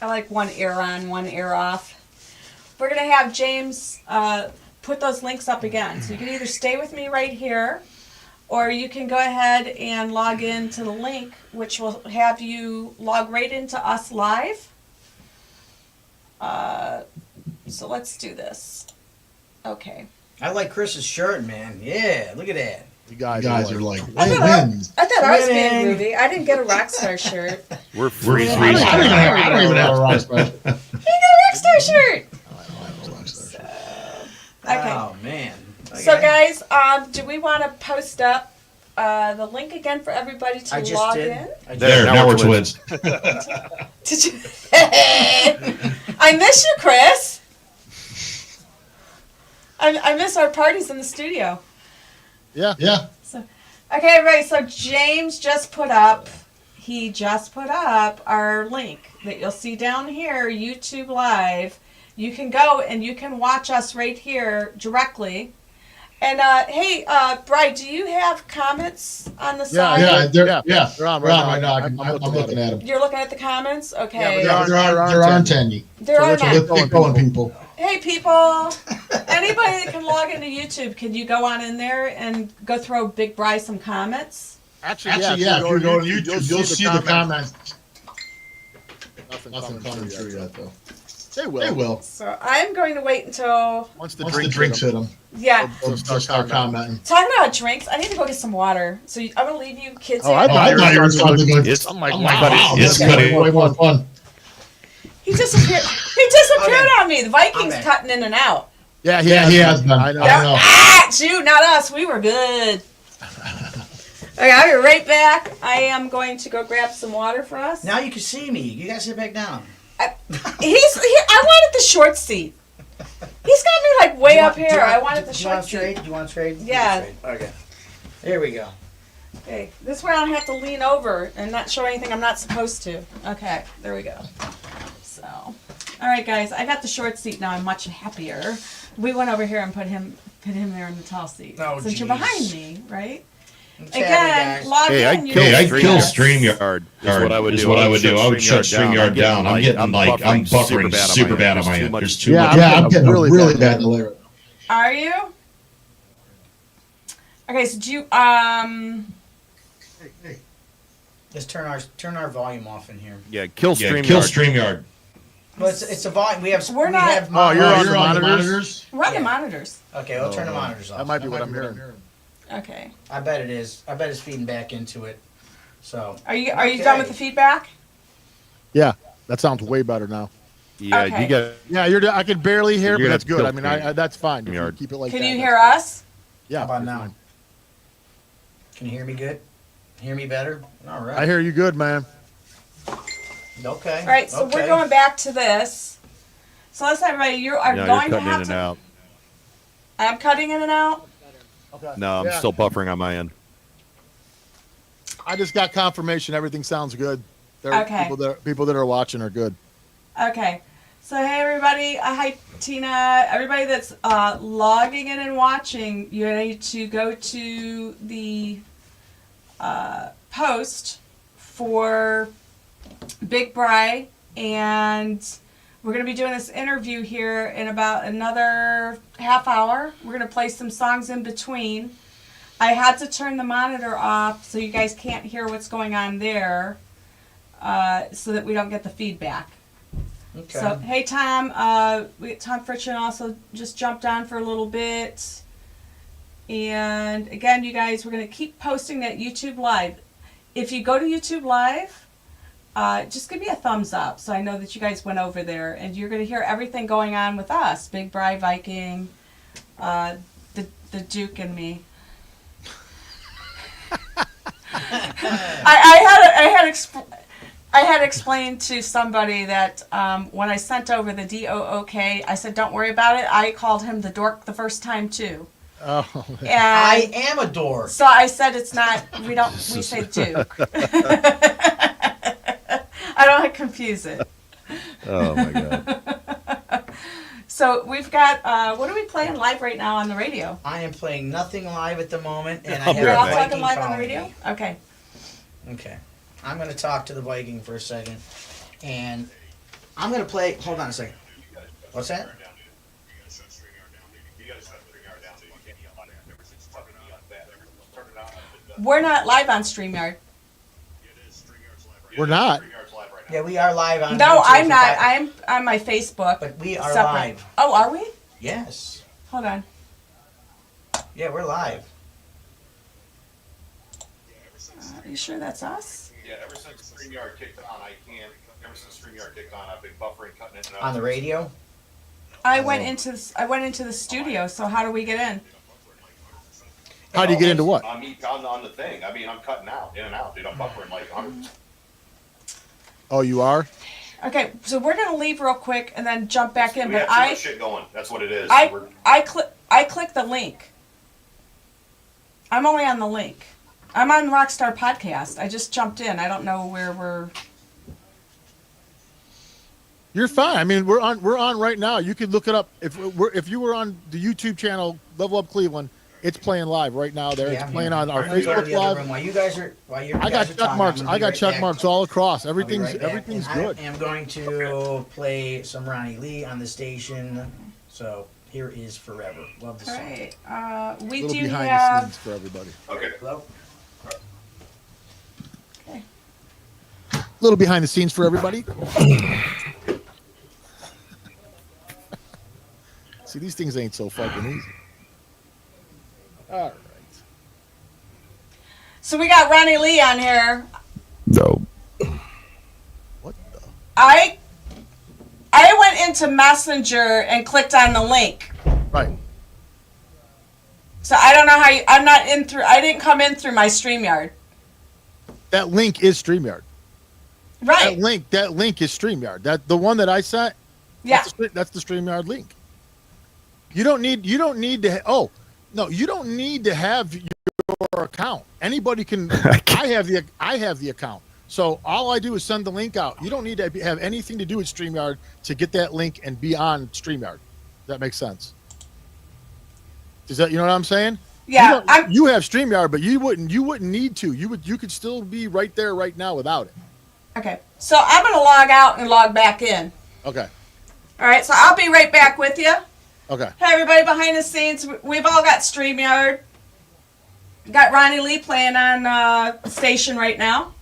I like one ear on, one ear off. We're going to have James put those links up again. So you can either stay with me right here, or you can go ahead and log in to the link, which will have you log right into us live. So let's do this. Okay. I like Chris's shirt, man. Yeah, look at that. You guys are like twins. I thought I was being movie. I didn't get a RoXXXstar shirt. We're free. I don't even have a RoXXXstar. You get a RoXXXstar shirt. Okay. Oh, man. Okay. So, guys, do we want to post up the link again for everybody to log in? There, now we're twins. Did you? I miss you, Chris. I miss our parties in the studio. Yeah. So, okay, everybody. So James just put up. He just put up our link that you'll see down here, YouTube Live. You can go and you can watch us right here directly. And hey, Bri, do you have comments on the side? They're on right now. I'm looking at them. You're looking at the comments? Okay. Yeah, there aren't any. There are not. Let's get going, people. Hey, people. Anybody that can log into YouTube, can you go on in there and go throw Big Bri some comments? Actually, yeah. If you go to YouTube, you'll see the comments. Nothing coming through yet, though. They will. So I'm going to wait until once the drinks hit them. Yeah. They'll start commenting. Talking about drinks, I need to go get some water. So I'm going to leave you kids. I thought you were talking about this. I'm like, wow, this is way more fun. He disappeared. On me. The Vikings cutting in and out. Yeah, he has been. I know. You, not us. We were good. Okay, I'll be right back. I am going to go grab some water for us. Now you can see me. You guys sit back down. I wanted the short seat. He's got me like way up here. I wanted the short seat. Do you want to trade? Yeah. Okay. There we go. Okay, this way I don't have to lean over and not show anything I'm not supposed to. Okay, there we go. So, all right, guys, I got the short seat now. I'm much happier. We went over here and put him there in the tall seat. Oh, since you're behind me, right? Again, log in. I'd kill StreamYard. Is what I would do. I would shut StreamYard down. I'm buffering super bad on my end. There's too much. Yeah, I'm getting really bad delay. Are you? Okay, so do you Hey. Let's turn our volume off in here. Yeah, kill StreamYard. Kill StreamYard. Well, it's a volume. You're on the monitors? We're on the monitors. Okay, we'll turn the monitors off. That might be what I'm hearing. Okay. I bet it is. I bet it's feeding back into it. So. Are you done with the feedback? Yeah, that sounds way better now. Yeah, okay. you got. Yeah, I can barely hear, but that's good. I mean, that's fine. You keep it like that. Can you hear us? Yeah. How about now? Fine. Can you hear me good? Hear me better? All right. I hear you good, man. Okay. All right, so we're going back to this. So let's everybody, you are going to have to. I'm cutting in and out. Okay. No, I'm still buffering on my end. I just got confirmation everything sounds good. Okay. People that are watching are good. Okay. So hey everybody, hi Tina, everybody that's logging in and watching, you need to go to the post for Big Bri, and we're going to be doing this interview here in about another half hour. We're going to play some songs in between. I had to turn the monitor off so you guys can't hear what's going on there, so that we don't get the feedback. Okay. So, hey Tom, Tom Fritchen also just jumped on for a little bit. And again, you guys, we're going to keep posting that YouTube Live. If you go to YouTube Live, just give me a thumbs up so I know that you guys went over there, and you're going to hear everything going on with us, Big Bri, Viking, the Duke, and me. I had explained to somebody that when I sent over the DOOK, I said, "Don't worry about it." I called him the dork the first time too. Oh. And I am a dork. So I said it's not. We say Duke. I don't want to confuse it. Oh my god. So we've got, what are we playing live right now on the radio? I am playing nothing live at the moment, and I You're have all a talking Viking live on the calling radio? me. Okay. Okay. I'm going to talk to the Viking for a second, and I'm going to play. Hold on a second. What's that? We're not live on StreamYard. We're not. Yeah, we are live on No, YouTube, I'm not. I'm on my Facebook. But we are separate. live. Oh, are we? Yes. Hold on. Yeah, we're live. Are you sure that's us? Yeah, ever since StreamYard kicked on, ever since StreamYard kicked on, I've been buffering, cutting it. On the radio? I went into the studio. So how do we get in? How do you get into what? On the thing. I mean, I'm cutting out, in and out, dude. I'm buffering like 100. Oh, you are? Okay, so we're gonna leave real quick and then jump back in. We But have too much shit going. That's what it is. I click the link. I'm only on the link. I'm on RoXXXstar Podcast. I just jumped in. I don't know where we're. You're fine. I mean, we're on right now. You could look it up. If you were on the YouTube channel Level Up Cleveland, it's playing live right now. There, it's playing on our Facebook Live. While you guys are I got check marks. I got check marks all across. Everything's good. I am going to play some Ronnie Lee on the station. So here is Forever. Love the song. Right. We A little do behind have. the scenes for everybody. Okay. Hello? Okay. A little behind the scenes for everybody. See, these things ain't so fucking easy. All right. So we got Ronnie Lee on here. No. What the? I went into Messenger and clicked on the link. Right. So I don't know how you. I'm not in through. I didn't come in through my StreamYard. That link is StreamYard. Right. That link is StreamYard. That the one that I sent. Yeah. That's the StreamYard link. You don't need to. You don't need to have your account. Anybody can. I have the account. So all I do is send the link out. You don't need to have anything to do with StreamYard to get that link and be on StreamYard. That makes sense. Does that, you know what I'm saying? Yeah. You have StreamYard, but you wouldn't need to. You could still be right there right now without it. Okay. So I'm gonna log out and log back in. Okay. All right. So I'll be right back with you. Okay. Hey, everybody behind the scenes. We've all got StreamYard. Got Ronnie Lee playing on the station right now.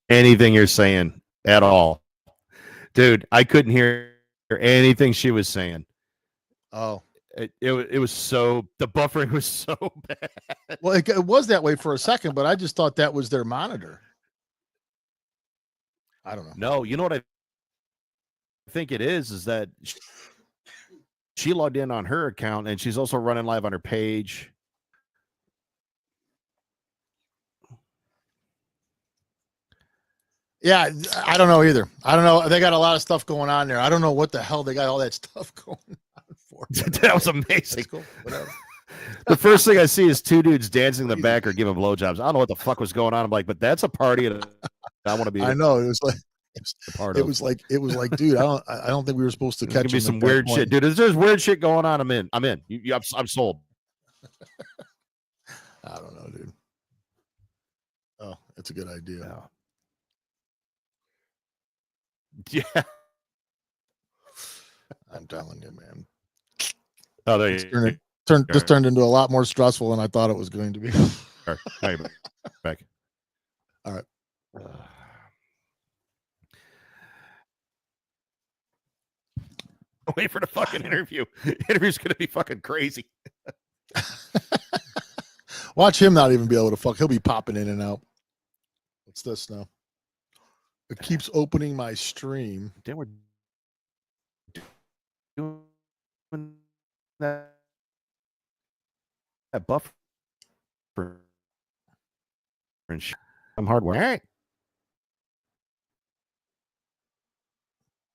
Anything you're saying at all. Dude, I couldn't hear anything she was saying. Oh. It was so, the buffering was so bad. Well, it was that way for a second, but I just thought that was their monitor. I don't know. No, you know what I think it is that she logged in on her account and she's also running live on her page. Yeah, I don't know either. I don't know. They got a lot of stuff going on there. I don't know what the hell they got all that stuff going on for. That was amazing. Cool. Whatever. The first thing I see is two dudes dancing in the back or giving blowjobs. I don't know what the fuck was going on. I'm like, but that's a party, and I want to be. I know it was like. Part it of. was like, dude. I don't think we were supposed to catch. There's gonna be some weird shit, dude. There's weird shit going on. I'm in. I'm sold. I don't know, dude. Oh, that's a good idea. Yeah. I'm telling you, man. Oh, there you go. This turned into a lot more stressful than I thought it was going to be. All right. Back. All right. Wait for the fucking interview. Interview's gonna be fucking crazy. Watch him not even be able to fuck. He'll be popping in and out. What's this now? It keeps opening my stream. Then we're doing that buffer. I'm hardware. All right.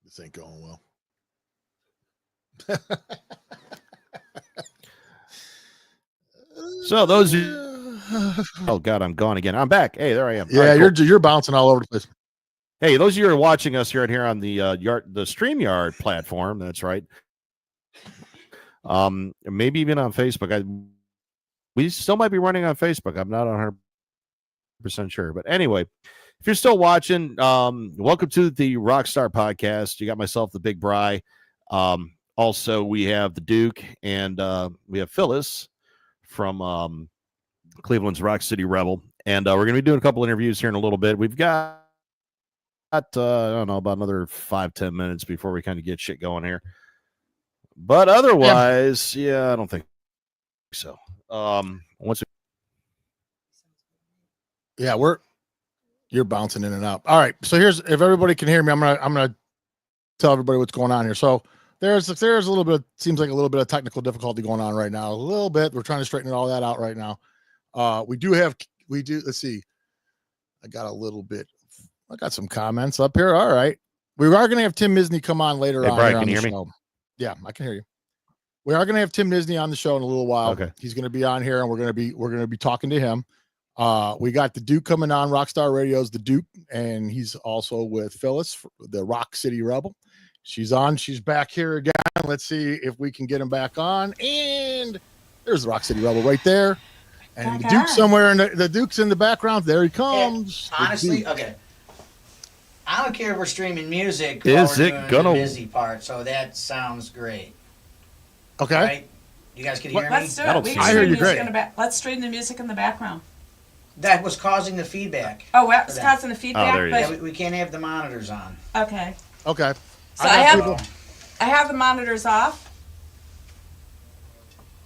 This ain't going well. So those oh god, I'm gone again. I'm back. Hey, there I am. Yeah, right, cool. You're bouncing all over the place. Hey, those of you who are watching us here on the the StreamYard platform, that's right. Maybe even on Facebook. We still might be running on Facebook. I'm not 100% sure. But anyway, if you're still watching, welcome to the RoXXXstar Podcast. You got myself, the Big Bry. Also, we have the Duke, and we have Phyllis from Cleveland's Rock City Rebel. And we're going to be doing a couple interviews here in a little bit. We've got I don't know, about another 5-10 minutes before we kind of get shit going here. But otherwise, I don't think so. You're bouncing in and out. All right. So if everybody can hear me, I'm gonna tell everybody what's going on here. So there's a little bit, seems like a little bit of technical difficulty going on right now. A little bit. We're trying to straighten all that out right now. Let's see. I got some comments up here. All right. We are going to have Tim Misny come on later on. Brian, can you hear me? Yeah, I can hear you. We are going to have Tim Misny on the show in a little while. Okay. He's going to be on here, and we're going to be talking to him. We got the Duke coming on. RoXXXstar Radio's the Duke, and he's also with Phyllis, the Rock City Rebel. She's back here again. Let's see if we can get him back on. And there's the Rock City Rebel right there. And the Duke's somewhere the Duke's in the background. There he comes. Yeah, honestly, okay. I don't care if we're streaming music. Is it gonna the busy part? So that sounds great. Okay. Right? You guys can hear me? Let's do it. I hear you great. Let's stream the music in the background. That was causing the feedback. Oh, what was causing the feedback? there you Yeah, we can't have the monitors on. Okay. Okay. So I have the monitors off.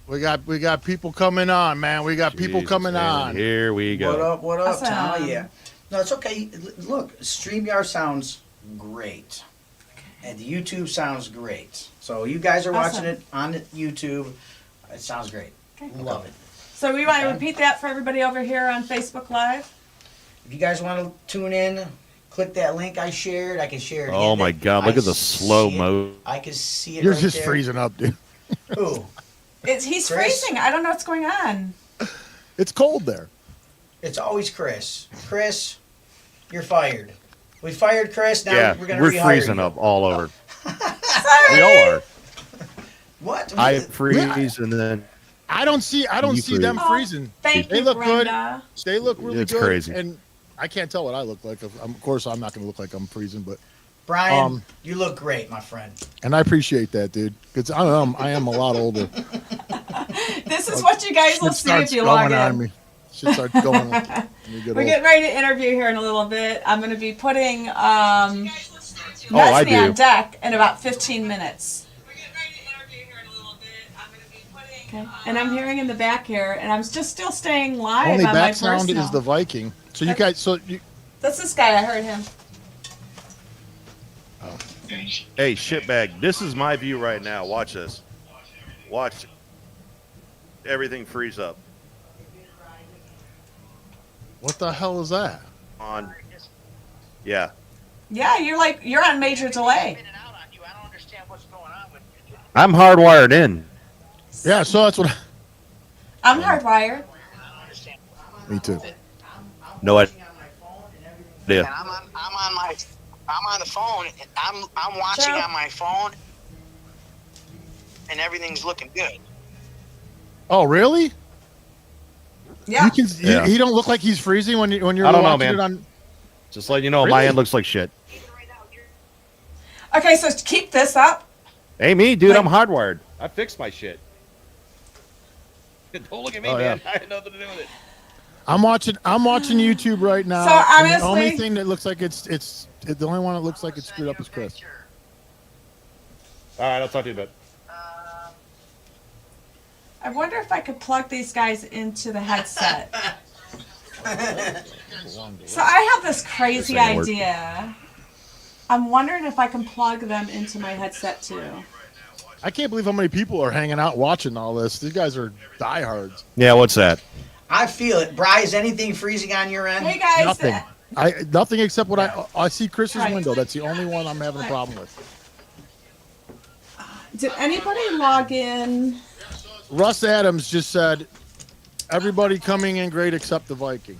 We got people coming on, man. We got people coming on. Here we go. What up, Awesome. Tom? Yeah. No, it's okay. Look, StreamYard sounds great. And the YouTube sounds great. So you guys are watching it on YouTube. It sounds great. Okay. Love it. So we want to repeat that for everybody over here on Facebook Live. If you guys want to tune in, click that link I shared. I can share it again. Oh my God! Look at the slow mo. I can see it. You're right just there. freezing up, dude. Who? He's Chris? freezing. I don't know what's going on. It's cold there. It's always Chris. Chris, you're fired. We fired Chris. Now we're going to we're rehire freezing you. up all over. Sorry. We all are. What? I freeze and then I don't see them freezing. Thank They you, look Brenda. good. They look really It's good. crazy. And I can't tell what I look like. Of course, I'm not going to look like I'm freezing, but Brian, you look great, my friend. and I appreciate that, dude. Because I am a lot older. This is what you guys will see if you log in. Shit starts going on. We're getting ready to interview here in a little bit. I'm going to be putting Misny on deck in about 15 minutes. Okay. And I'm hearing in the back here, and I'm just still staying live Only on my back sound personal. is the Viking. So you guys, That's this guy. I heard him. hey, shitbag. This is my view right now. Watch this. Watch everything freeze up. what the hell is that? Yeah. Yeah, you're on major delay. I'm hardwired in. Yeah, so that's what. I'm hardwired. Me too. No idea. And I'm on the phone. And I'm watching Joe? on my phone, and everything's looking good. Oh, really? Yeah. You can. He don't look like he's freezing when you're. I don't know, watching man. It on, Just let you know, my Really? end looks like shit. Okay, so keep this up. Hey, me, dude, Wait. I'm hardwired. I fixed my shit. Don't look at me, Oh, man. yeah. I had nothing to do with it. I'm watching YouTube right now. So, and the honestly- only thing that looks like it's the only one that looks like it's screwed up is Chris. All right, I'll talk to you about it. I wonder if I could plug these guys into the headset. So I have this crazy This ain't idea. I'm wondering if I can plug them into my headset too. I can't believe how many people are hanging out watching all this. These guys are diehards. Yeah, what's that? I feel it. Bri, is anything freezing on your end? Hey guys, Nothing. Nothing except what I see Chris's Right. window. That's the only one I'm having a problem with. did anybody log in? Russ Adams just said, "Everybody coming in great except the Viking."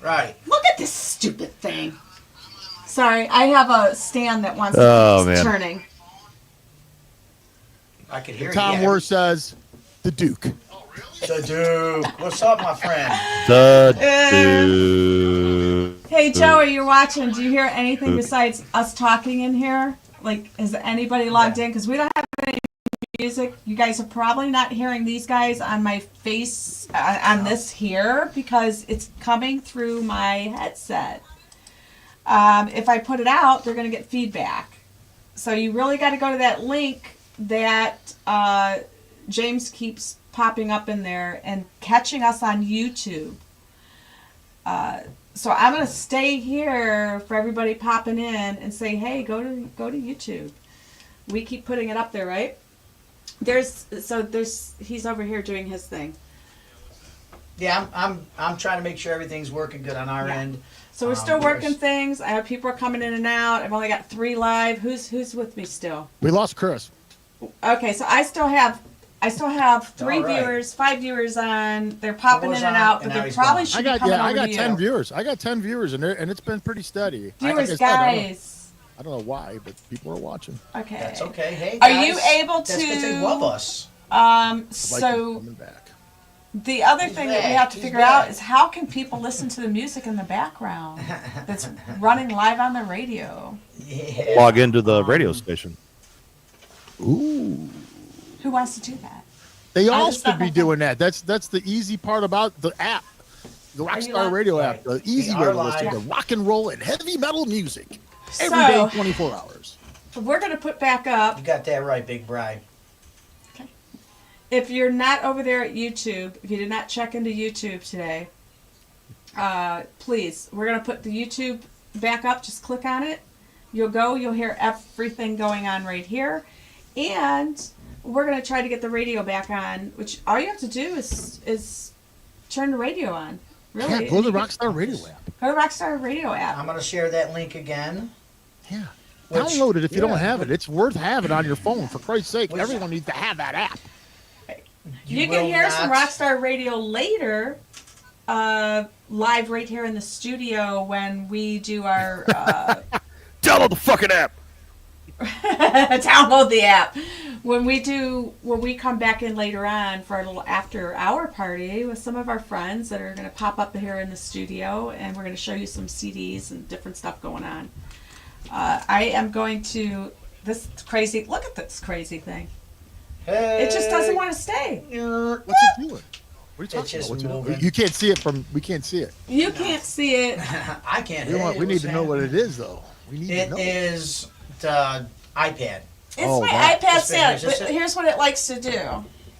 Right. Look at this stupid thing. Sorry, I have a stand that wants Oh, to man. turning. I could hear Tom you. Moore says, "The Duke." The Duke. What's up, my friend? The Duke. Hey, Joey, you're watching. Do you hear anything besides us talking in here? Like, is anybody logged in? Because we don't have any music. You guys are probably not hearing these guys on my face, on this here, because it's coming through my headset. If I put it out, they're going to get feedback. So you really got to go to that link that James keeps popping up in there and catching us on YouTube. So I'm going to stay here for everybody popping in and say, hey, go to YouTube. We keep putting it up there, right? He's over here doing his thing. Yeah, I'm trying to make sure everything's working good on our end. So we're still working things. I have people are coming in and out. I've only got 3 live. Who's with me still? We lost Chris. Okay, so I still have 3 All right. viewers, 5 viewers on. They're popping in and out, but they probably should be coming over to you. 10 viewers. I got 10 viewers, and it's been pretty steady. Viewers, like guys. I don't know why, but people are watching. Okay. That's okay. Hey, Are guys, you able that's 'cause they to? love us. So Coming back. the other He's thing that we back. have to He's figure back. out is how can people listen to the music in the background that's running live on the radio? Yeah. Log into the radio station. Ooh. Who wants to do that? They I all just should thought be that- doing that. That's the easy part about the app. The Are you RoXXXstar live? Radio app. The easy We way are to listen to live. rock and roll and heavy metal music. Every So- day, 24 hours. We're going to put back up. You got that right, Big Bride. If you're not over there at YouTube, if you did not check into YouTube today, please, we're going to put the YouTube back up. Just click on it. You'll hear everything going on right here. And we're going to try to get the radio back on, which all you have to do is turn the radio on. Really. Yeah, go to the RoXXXstar Radio app. Go to RoXXXstar Radio app. I'm going to share that link again. Yeah. Which- Download it if you yeah. don't have it. It's worth having on your phone. For Christ's sake, Which- everyone needs to have that app. You will can hear some not- RoXXXstar Radio later, live right here in the studio when we do our Download the fucking app. download the app. When we come back in later on for a little after hour party with some of our friends that are going to pop up here in the studio, and we're going to show you some CDs and different stuff going on. I am going to look at this crazy thing. Hey. It just doesn't want to stay. What's it doing? What are you It's talking just about? moving. You can't see it from. We can't see it. You can't see it. I can't. We need to know what it is, though. We need to It know. is the iPad. It's Oh, my that- iPad Just stand, finish but it. here's what it likes to do.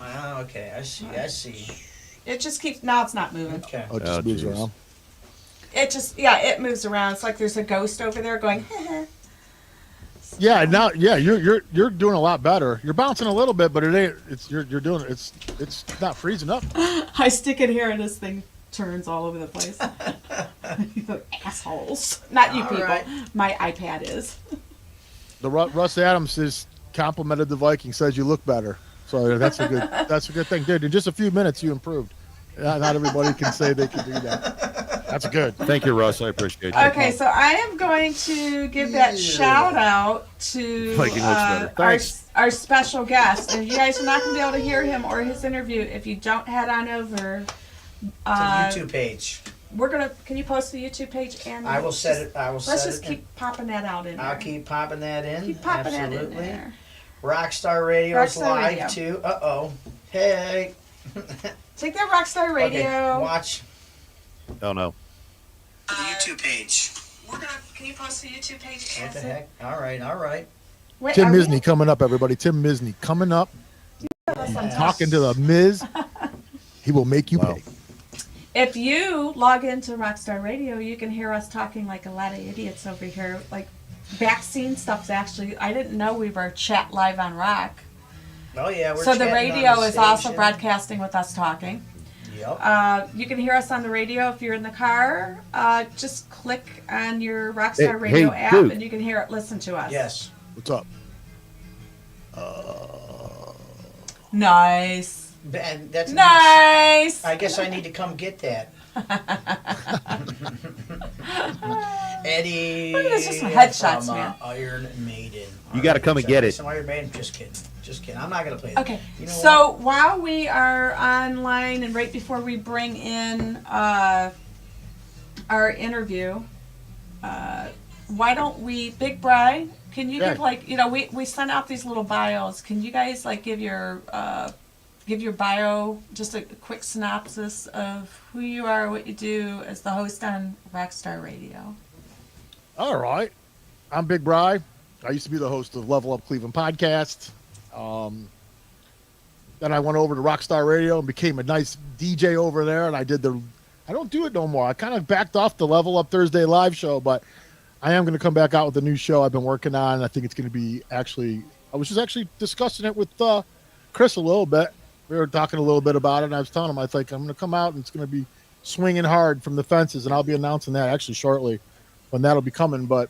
Oh, okay. I see. It just keeps. Now it's not moving. Okay. Oh, it just moves jeez. around. It moves around. It's like there's a ghost over there going. Yeah, now, you're doing a lot better. You're bouncing a little bit, but it ain't. You're doing it. It's not freezing up. I stick it here and this thing turns all over the place. You assholes. Not you All people. right. My iPad is. The Russ Adams has complimented the Viking. Says you look better. So that's a good thing, dude. In just a few minutes, you improved. Not everybody can say they can do that. That's good. Thank you, Russ. I appreciate you. Okay, so I am going to give that shout out to Viking looks better. Thanks. our special guest. And you guys are not going to be able to hear him or his interview if you don't head on over. The YouTube page. Can you post the YouTube page? And I will set it. Let's just keep popping that out in there. I'll keep popping that in. Keep popping that Absolutely. in there. RoXXXstar Radio is RoXXXstar live Radio. too. Hey. Take that RoXXXstar Radio. Okay, watch Oh no. the YouTube page. Can you post the YouTube page? What the heck? All right. Wait, Tim are we- Misny coming up, everybody. Tim Misny coming up. Talking to the Miz. He will make you Wow. pay. If you log into RoXXXstar Radio, you can hear us talking like a lot of idiots over here. Like back scene stuff's actually. I didn't know we were chat live on Rock. Oh yeah, we're So the chatting radio on the is also station. broadcasting with us talking. Yep. You can hear us on the radio if you're in the car. Just click on your RoXXXstar Radio hey, app dude. and you can hear it. Listen to us. Yes. What's up? Nice. And that's Nice. I guess I need to come get that. Eddie. Look at this, just some headshots, from, man. Iron Maiden. You gotta come and get it. Some Iron Maiden. Just kidding. Just kidding. I'm not gonna play that. Okay. You know So while we are online and right before we bring in our interview, why don't we, Big Bri, can you give we send out these little bios. Can you guys give your bio, just a quick synopsis of who you are, what you do as the host on RoXXXstar Radio? All right. I'm Big Bri. I used to be the host of Level Up Cleveland Podcast. Then I went over to RoXXXstar Radio and became a nice DJ over there, and I don't do it no more. I kind of backed off the Level Up Thursday live show, but I am going to come back out with a new show I've been working on. I think it's going to be I was just actually discussing it with Chris a little bit. We were talking a little bit about it, and I was telling him, I think I'm going to come out and it's going to be swinging hard from the fences, and I'll be announcing that actually shortly when that'll be coming. But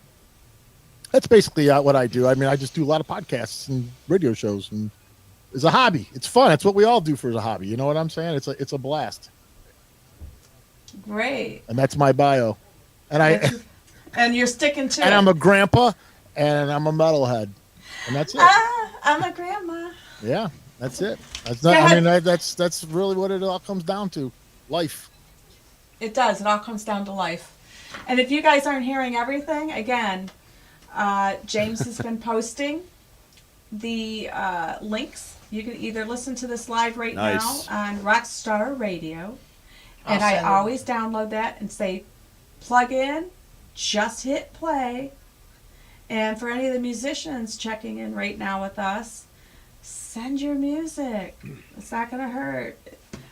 that's basically what I do. I mean, I just do a lot of podcasts and radio shows, and it's a hobby. It's fun. It's what we all do for a hobby. You know what I'm saying? It's a blast. Great. And that's my bio. And and you're sticking to it. And I'm a grandpa, and I'm a metalhead, and that's it. I'm a grandma. Yeah, that's it. That's really what it all comes down to. Life. It does. It all comes down to life. And if you guys aren't hearing everything, again, James has been posting the links. You can either listen to this live right now on RoXXXstar Radio, and I always download that and say, plug in, just hit play. And for any of the musicians checking in right now with us, send your music. It's not going to hurt.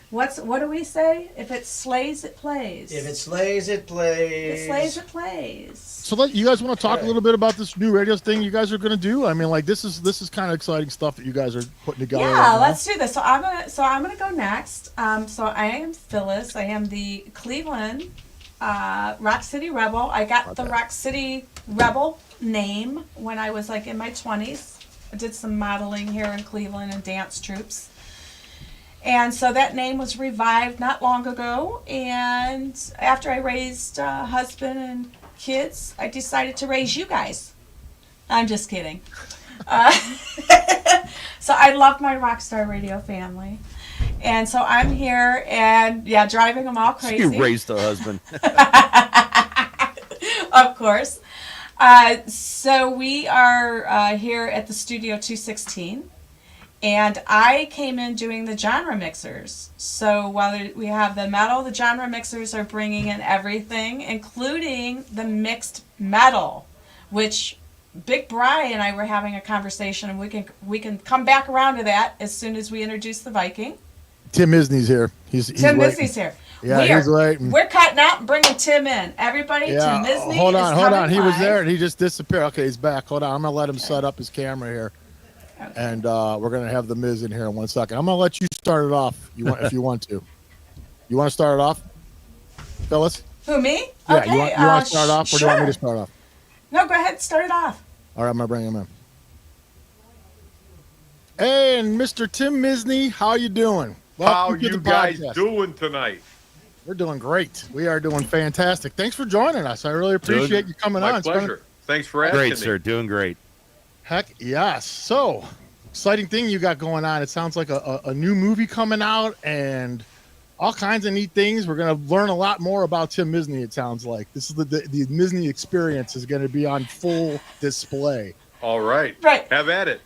What do we say? If it slays, it plays. If it slays, it plays. If it slays, it plays. So you guys want to talk a little bit about this new radio thing you guys are going to do? I mean, this is kind of exciting stuff that you guys are putting together. Yeah, let's do this. So I'm gonna go next. So I am Phyllis. I am the Cleveland Rock City Rebel. I got the Rock City Rebel name when I was in my 20s. I did some modeling here in Cleveland and dance troupes. And so that name was revived not long ago. And after I raised a husband and kids, I decided to raise you guys. I'm just kidding. So I love my RoXXXstar Radio family. And so I'm here and, driving them all crazy. You raised a husband. Of course. So we are here at the Studio 216. And I came in doing the genre mixers. So while we have the metal, the genre mixers are bringing in everything, including the mixed metal, which Big Bri and I were having a conversation, and we can come back around to that as soon as we introduce the Viking. Tim Misny's here. He's Tim Misny's here. Yeah, he's waiting. We're cutting out and bringing Tim in. Everybody, yeah. Tim Misny Hold on. He was live. there and he just disappeared. Okay, he's back. Hold on. I'm going to let him set up his camera here. Okay. And we're going to have the Miz in here in 1 second. I'm going to let you start it off if you want to. You want to start it off, Phyllis? Who, me? Yeah, okay, you want to start off, or do you want me to start off? No, go ahead. Start it off. All right, I'm going to bring him in. Hey, and Mr. Tim Misny, how you doing? How you guys doing tonight? We're doing great. We are doing fantastic. Thanks for joining us. I really appreciate you coming on. My pleasure. Thanks for asking me. Great, sir. Doing great. Heck yes. So, exciting thing you got going on. It sounds like a new movie coming out and all kinds of neat things. We're going to learn a lot more about Tim Misny, it sounds like. This is the Misny experience is going to be on full display. All right. Right. Have at it.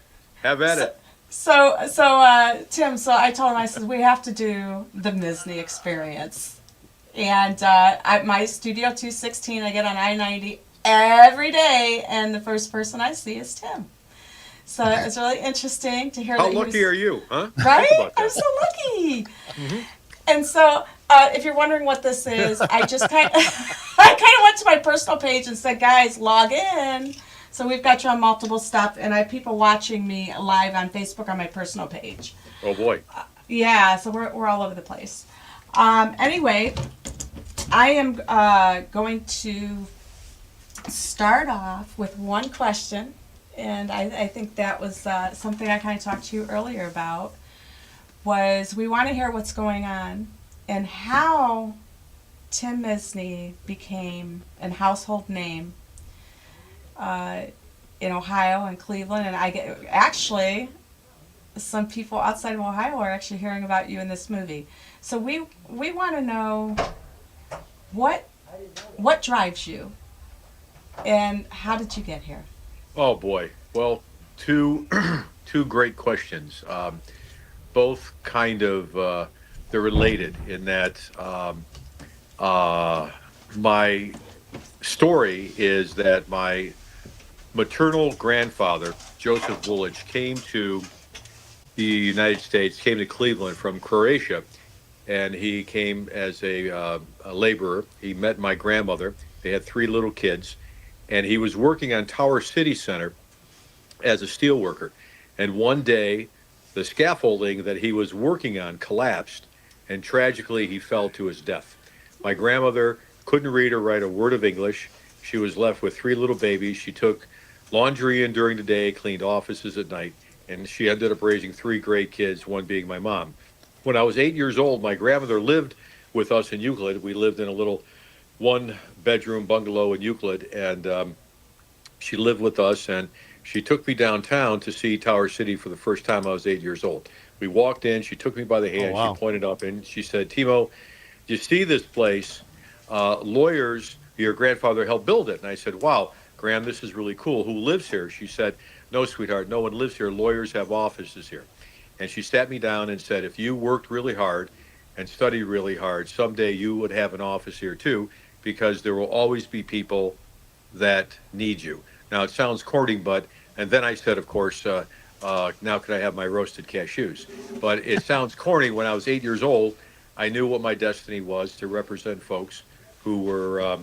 So, Tim, so I told him, I said, we have to do the Misny experience. And at my Studio 216, I get on I-90 every day, and the first person I see is Tim. So it's really interesting to hear How that lucky are you, huh? Right? I'm so lucky. Mm-hmm. And so if you're wondering what this is, I just kind of went to my personal page and said, guys, log in. So we've got you on multiple stuff, and I have people watching me live on Facebook on my personal page. Oh, boy. Yeah, so we're all over the place. Anyway, I am going to start off with one question, and I think that was something I kind of talked to you earlier about, was we want to hear what's going on and how Tim Misny became a household name in Ohio and Cleveland. And some people outside of Ohio are actually hearing about you in this movie. So we want to know what drives you, and how did you get here? Oh boy. Well, two two great questions. Both kind of they're related in that my story is that my maternal grandfather, Joseph Vulic, came to the United States, came to Cleveland from Croatia, and he came as a laborer. He met my grandmother. They had 3 little kids, and he was working on Tower City Center as a steel worker. And one day, the scaffolding that he was working on collapsed, and tragically, he fell to his death. My grandmother couldn't read or write a word of English. She was left with 3 little babies. She took laundry in during the day, cleaned offices at night, and she ended up raising 3 great kids, one being my mom. When I was 8 years old, my grandmother lived with us in Euclid. We lived in a little 1-bedroom bungalow in Euclid, and she lived with us, and she took me downtown to see Tower City for the first time. I was 8 years old. We walked in, she took me by the hand, wow. She pointed up, and she said, Timo, you see this place? Lawyers, your grandfather helped build it. And I said, wow, Graham, this is really cool. Who lives here? She said, no, sweetheart, no one lives here. Lawyers have offices here. And she sat me down and said, if you worked really hard and studied really hard, someday you would have an office here too, because there will always be people that need you. Now, it sounds corny, but, and then I said, of course, now could I have my roasted cashews? But it sounds corny. When I was 8 years old, I knew what my destiny was, to represent folks who were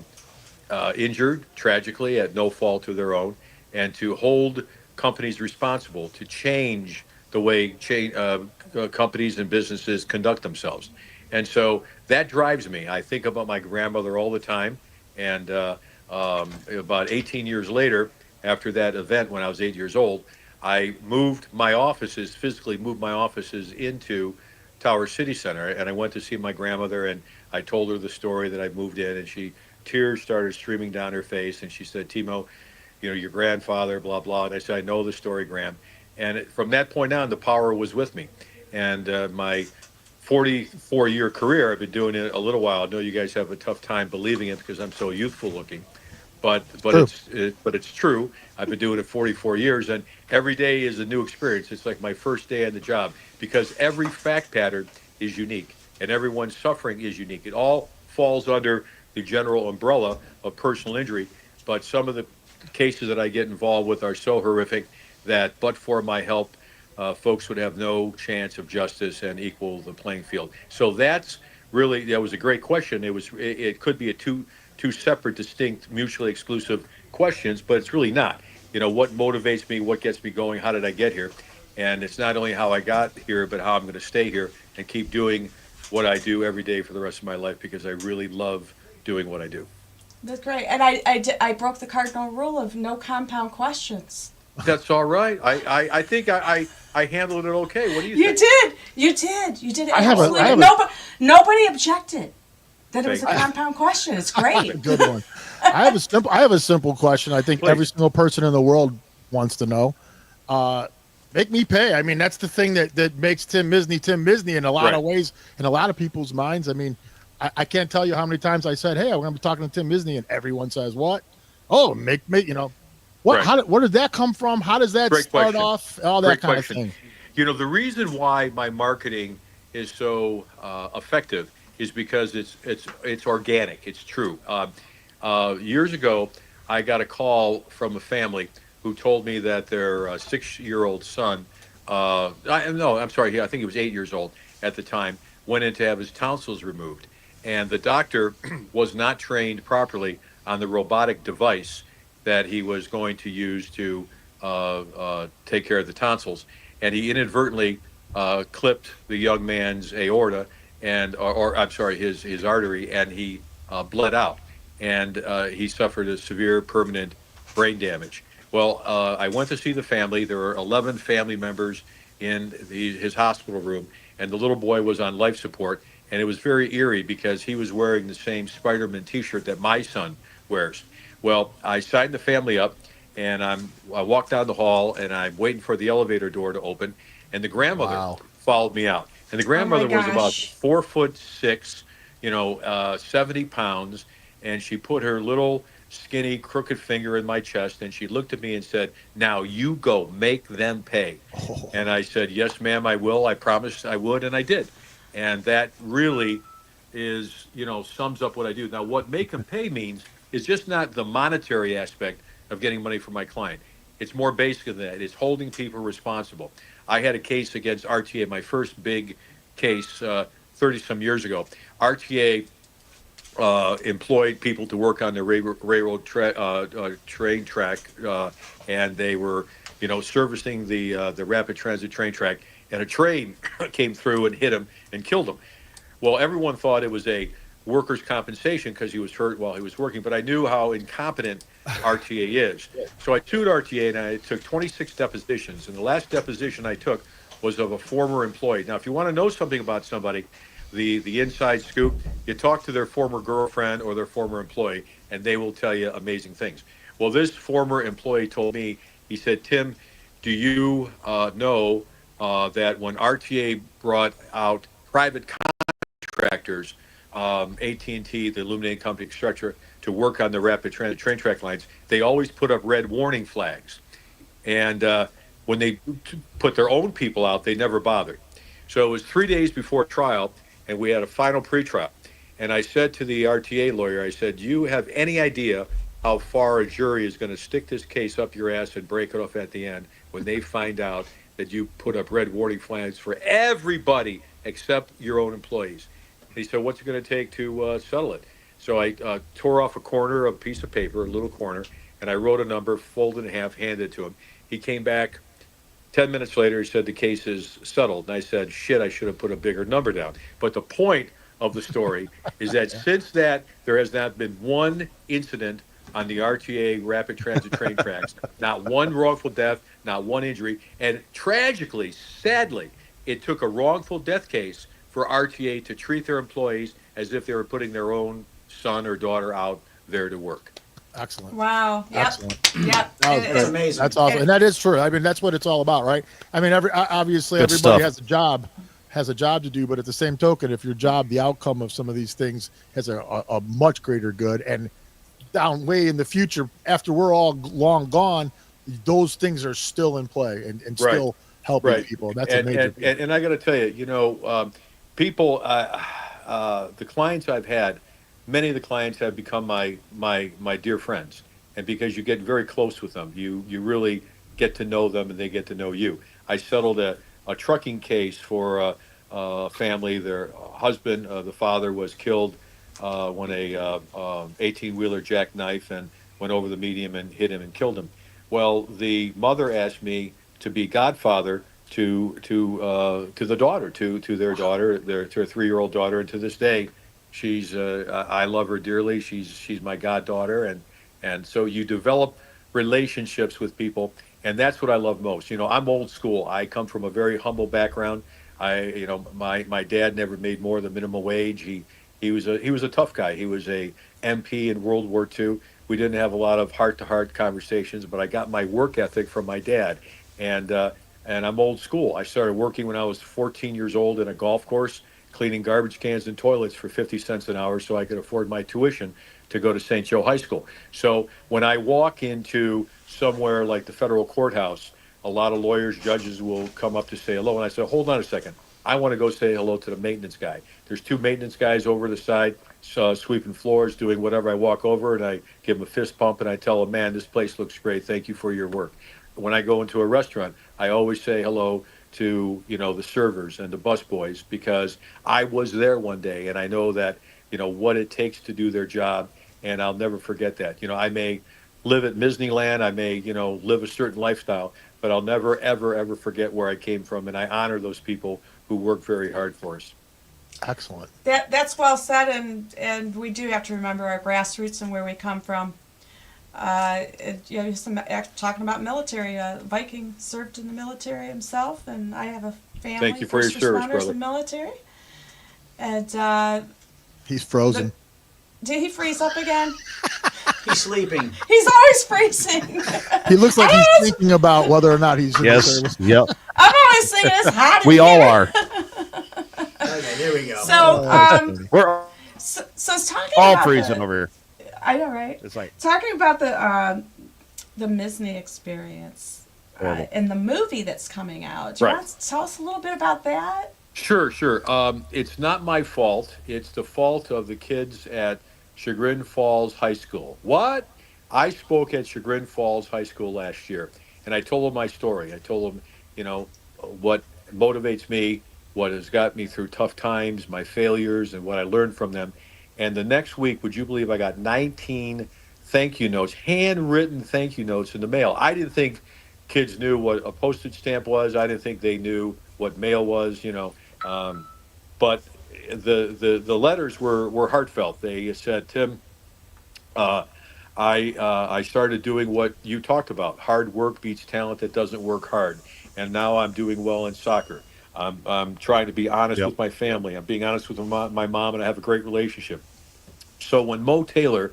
injured tragically at no fault of their own, and to hold companies responsible to change the way companies and businesses conduct themselves. And so that drives me. I think about my grandmother all the time. And about 18 years later, after that event when I was 8 years old, I physically moved my offices into Tower City Center. And I went to see my grandmother, and I told her the story that I moved in, and tears started streaming down her face. And she said, Timo, your grandfather, blah, blah. And I said, I know the story, Graham. And from that point on, the power was with me. And my 44-year career, I've been doing it a little while. I know you guys have a tough time believing it because I'm so youthful looking, but it's true. I've been doing it 44 years, and every day is a new experience. It's like my first day on the job, because every fact pattern is unique, and everyone's suffering is unique. It all falls under the general umbrella of personal injury, but some of the cases that I get involved with are so horrific that, but for my help, folks would have no chance of justice and equal the playing field. So that was a great question. It could be two separate, distinct, mutually exclusive questions, but it's really not. What motivates me, what gets me going, how did I get here? And it's not only how I got here, but how I'm going to stay here and keep doing what I do every day for the rest of my life, because I really love doing what I do. That's great. And I broke the cardinal rule of no compound questions. That's all right. I think I handled it okay. What do you think? You did. Absolutely. Nobody objected that it was a compound question. It's great. Good one. I have a simple question. I think every single person in the world wants to know. Make me pay. I mean, that's the thing that makes Tim Misny in a lot of ways, in a lot of people's minds. I mean, I can't tell you how many times I said, hey, I'm going to be talking to Tim Misny, and everyone says, what? Oh, make what? Right. Where did that come from? How does that start off? All that kind of thing. The reason why my marketing is so effective is because it's organic. It's true. Years ago, I got a call from a family who told me that their 6-year-old son, I think he was 8 years old at the time, went in to have his tonsils removed. And the doctor was not trained properly on the robotic device that he was going to use to take care of the tonsils. And he inadvertently clipped the young man's aorta his artery, and he bled out. And he suffered a severe permanent brain damage. Well, I went to see the family. There were 11 family members in his hospital room, and the little boy was on life support. And it was very eerie because he was wearing the same Spider-Man T-shirt that my son wears. Well, I signed the family up, and I walked down the hall, and I'm waiting for the elevator door to open. and the grandmother Wow. followed me out. And the grandmother was about gosh. 4'6", 70 pounds, and she put her little skinny crooked finger in my chest, and she looked at me and said, "Now you go make them pay." Oh. And I said, "Yes, ma'am, I will. I promised I would," and I did. And that really is, sums up what I do. Now, what make them pay means is just not the monetary aspect of getting money from my client. It's more basic than that. It's holding people responsible. I had a case against RTA, my first big case 30-some years ago. RTA employed people to work on the railroad train track, and they were, servicing the rapid transit train track, and a train came through and hit him and killed him. Well, everyone thought it was a workers' compensation because he was hurt while he was working, but I knew how incompetent RTA is. So I sued RTA, and I took 26 depositions, and the last deposition I took was of a former employee. Now, if you want to know something about somebody, the inside scoop, you talk to their former girlfriend or their former employee, and they will tell you amazing things. Well, this former employee told me, he said, "Tim, do you know that when RTA brought out private contractors, AT&T, the illuminating company, etc., to work on the rapid transit train track lines, they always put up red warning flags. And when they put their own people out, they never bothered." So it was 3 days before trial, and we had a final pretrial. And I said to the RTA lawyer, I said, "Do you have any idea how far a jury is going to stick this case up your ass and break it off at the end when they find out that you put up red warning flags for everybody except your own employees?" And he said, "What's it going to take to settle it?" So I tore off a corner of a piece of paper, a little corner, and I wrote a number, folded in half, handed it to him. He came back 10 minutes later, he said the case is settled. And I said, "Shit, I should have put a bigger number down." But the point of the story is that since that, there has not been one incident on the RTA rapid transit train tracks, not one wrongful death, not one injury. And tragically, sadly, it took a wrongful death case for RTA to treat their employees as if they were putting their own son or daughter out there to work. Excellent. Wow. Yep. Excellent. Yep. That's amazing. That's awesome, and that is true. I mean, that's what it's all about, right? I mean, obviously Good everybody stuff. has a job to do, but at the same token, if your job, the outcome of some of these things has a much greater good, and down way in the future, after we're all long gone, those things are still in play and Right. still helping Right. people. That's a major. And I got to tell you, people, the clients I've had, many of the clients have become my dear friends, and because you get very close with them, you really get to know them, and they get to know you. I settled a trucking case for a family. Their husband, the father, was killed when a 18-wheeler jackknife and went over the median and hit him and killed him. Well, the mother asked me to be godfather to the daughter, to their daughter, to her 3-year-old daughter, and to this day, she's I love her dearly. She's my goddaughter, and so you develop relationships with people, and that's what I love most. I'm old school. I come from a very humble background. My dad never made more than minimum wage. He was a tough guy. He was a MP in World War II. We didn't have a lot of heart-to-heart conversations, but I got my work ethic from my dad, and I'm old school. I started working when I was 14 years old in a golf course, cleaning garbage cans and toilets for 50 cents an hour so I could afford my tuition to go to St. Joe High School. So when I walk into somewhere like the federal courthouse, a lot of lawyers, judges will come up to say hello, and I say, "Hold on a second. I want to go say hello to the maintenance guy." There's 2 maintenance guys over the side, sweeping floors, doing whatever. I walk over and I give them a fist pump and I tell them, "Man, this place looks great. Thank you for your work." When I go into a restaurant, I always say hello to the servers and the busboys, because I was there one day and I know that what it takes to do their job, and I'll never forget that. I may live at Misnyland, I may live a certain lifestyle, but I'll never ever forget where I came from, and I honor those people who work very hard for us. Excellent. That's well said, and we do have to remember our grassroots and where we come from. Talking about military, Viking served in the military himself, and I have a family. Thank you for your first service, responders brother. in the military. And He's frozen. did he freeze up again? He's sleeping. He's always freezing. He looks like he's thinking about whether or not he's in the Yes. service. Yep. I'm was singing as hot as We all are. Okay, there we go. So, We're so it's talking all about freezing over here. I know, right? It's like Talking about the Misny experience in the movie that's coming out. Do you want to tell us a little bit about that? Sure. It's not my fault. It's the fault of the kids at Chagrin Falls High School. What? I spoke at Chagrin Falls High School last year, and I told them my story. I told them, what motivates me, what has got me through tough times, my failures, and what I learned from them. And the next week, would you believe I got 19 thank you notes, handwritten thank you notes in the mail. I didn't think kids knew what a postage stamp was. I didn't think they knew what mail was, but the letters were heartfelt. They said, Tim, I started doing what you talked about. Hard work beats talent that doesn't work hard. And now I'm doing well in soccer. I'm trying to be honest with my family. I'm being honest with my mom, and I have a great relationship. So when Mo Taylor,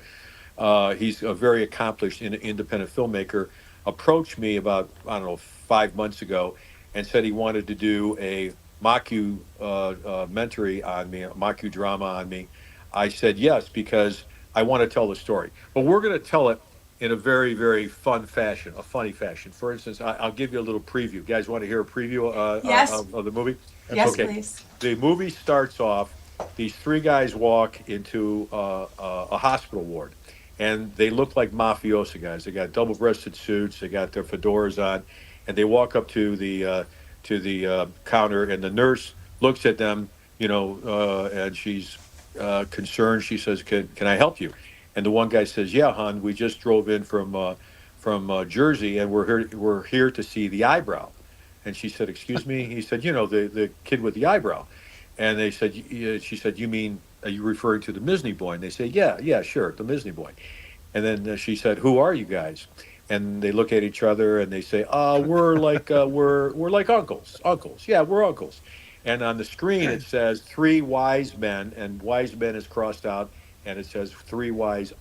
he's a very accomplished independent filmmaker, approached me about, 5 months ago and said he wanted to do a mockumentary on me, a mockudrama on me, I said yes, because I want to tell the story. But we're going to tell it in a very, very fun fashion, a funny fashion. For instance, I'll give you a little preview. You guys want to hear a preview of the movie? Yes, okay. Please. The movie starts off, these three guys walk into a hospital ward, and they look like mafioso guys. They got double-breasted suits, they got their fedoras on, and they walk up to the counter, and the nurse looks at them, and she's concerned. She says, "Can I help you?" And the one guy says, "Yeah, hon, we just drove in from Jersey, and we're here to see the eyebrow." And she said, "Excuse me?" He said, the kid with the eyebrow." And she said, "You mean, are you referring to the Misny boy?" And they say, yeah, sure, the Misny boy. And then she said, "Who are you guys?" And they look at each other and they say, we're like uncles. Yeah, we're uncles." And on the screen it says three wise men, and wise men is crossed out, and it says three wise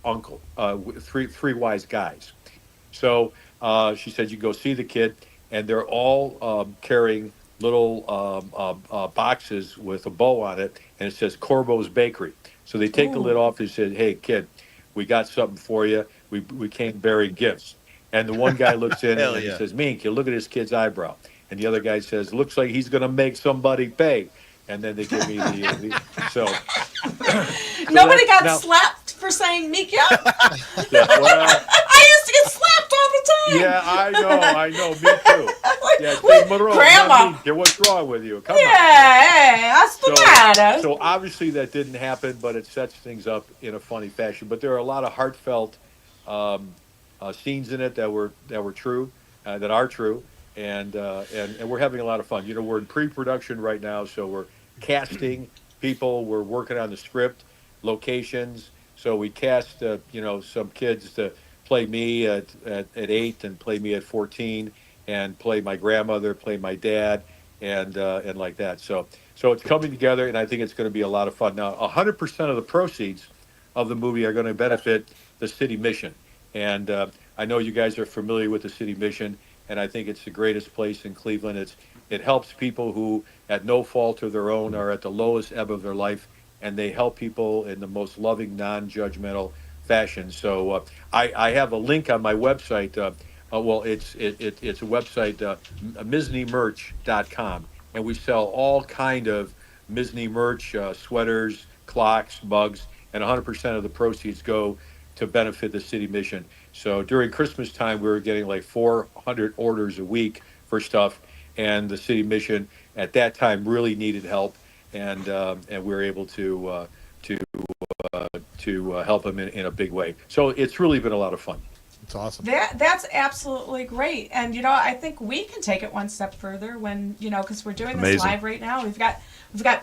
three wise guys. So she said, "You go see the kid," and they're all carrying little boxes with a bow on it, and it says Corbo's Bakery. So they take the lid off and said, "Hey kid, we got something for you. We came bearing gifts." And the one guy looks in and he says, "Mink, you look at this kid's eyebrow." And the other guy says, "Looks like he's going to make somebody pay." And then they give me so. Nobody got slapped for saying "Meek Young." Yeah, well, I used to get slapped all the time. Yeah, I know, me too. Yeah, Grandma. What's wrong with you? Come on. Hey, that's the matter. So obviously that didn't happen, but it sets things up in a funny fashion. But there are a lot of heartfelt scenes in it that were true, that are true, and we're having a lot of fun. We're in pre-production right now, so we're casting people. We're working on the script, locations. So we cast some kids to play me at 8 and play me at 14 and play my grandmother, play my dad, and like that. So it's coming together, and I think it's going to be a lot of fun. Now, 100% of the proceeds of the movie are going to benefit the city mission. And I know you guys are familiar with the city mission, and I think it's the greatest place in Cleveland. It helps people who, at no fault of their own, are at the lowest ebb of their life, and they help people in the most loving, non-judgmental fashion. So I have a link on my website. It's a website, misnymerch.com, and we sell all kind of Misny merch, sweaters, clocks, mugs, and 100% of the proceeds go to benefit the city mission. So during Christmas time, we were getting like 400 orders a week for stuff, and the city mission at that time really needed help, and we were able to help them in a big way. So it's really been a lot of fun. It's awesome. That's absolutely great, and I think we can take it one step further when because we're doing this live right now. We've got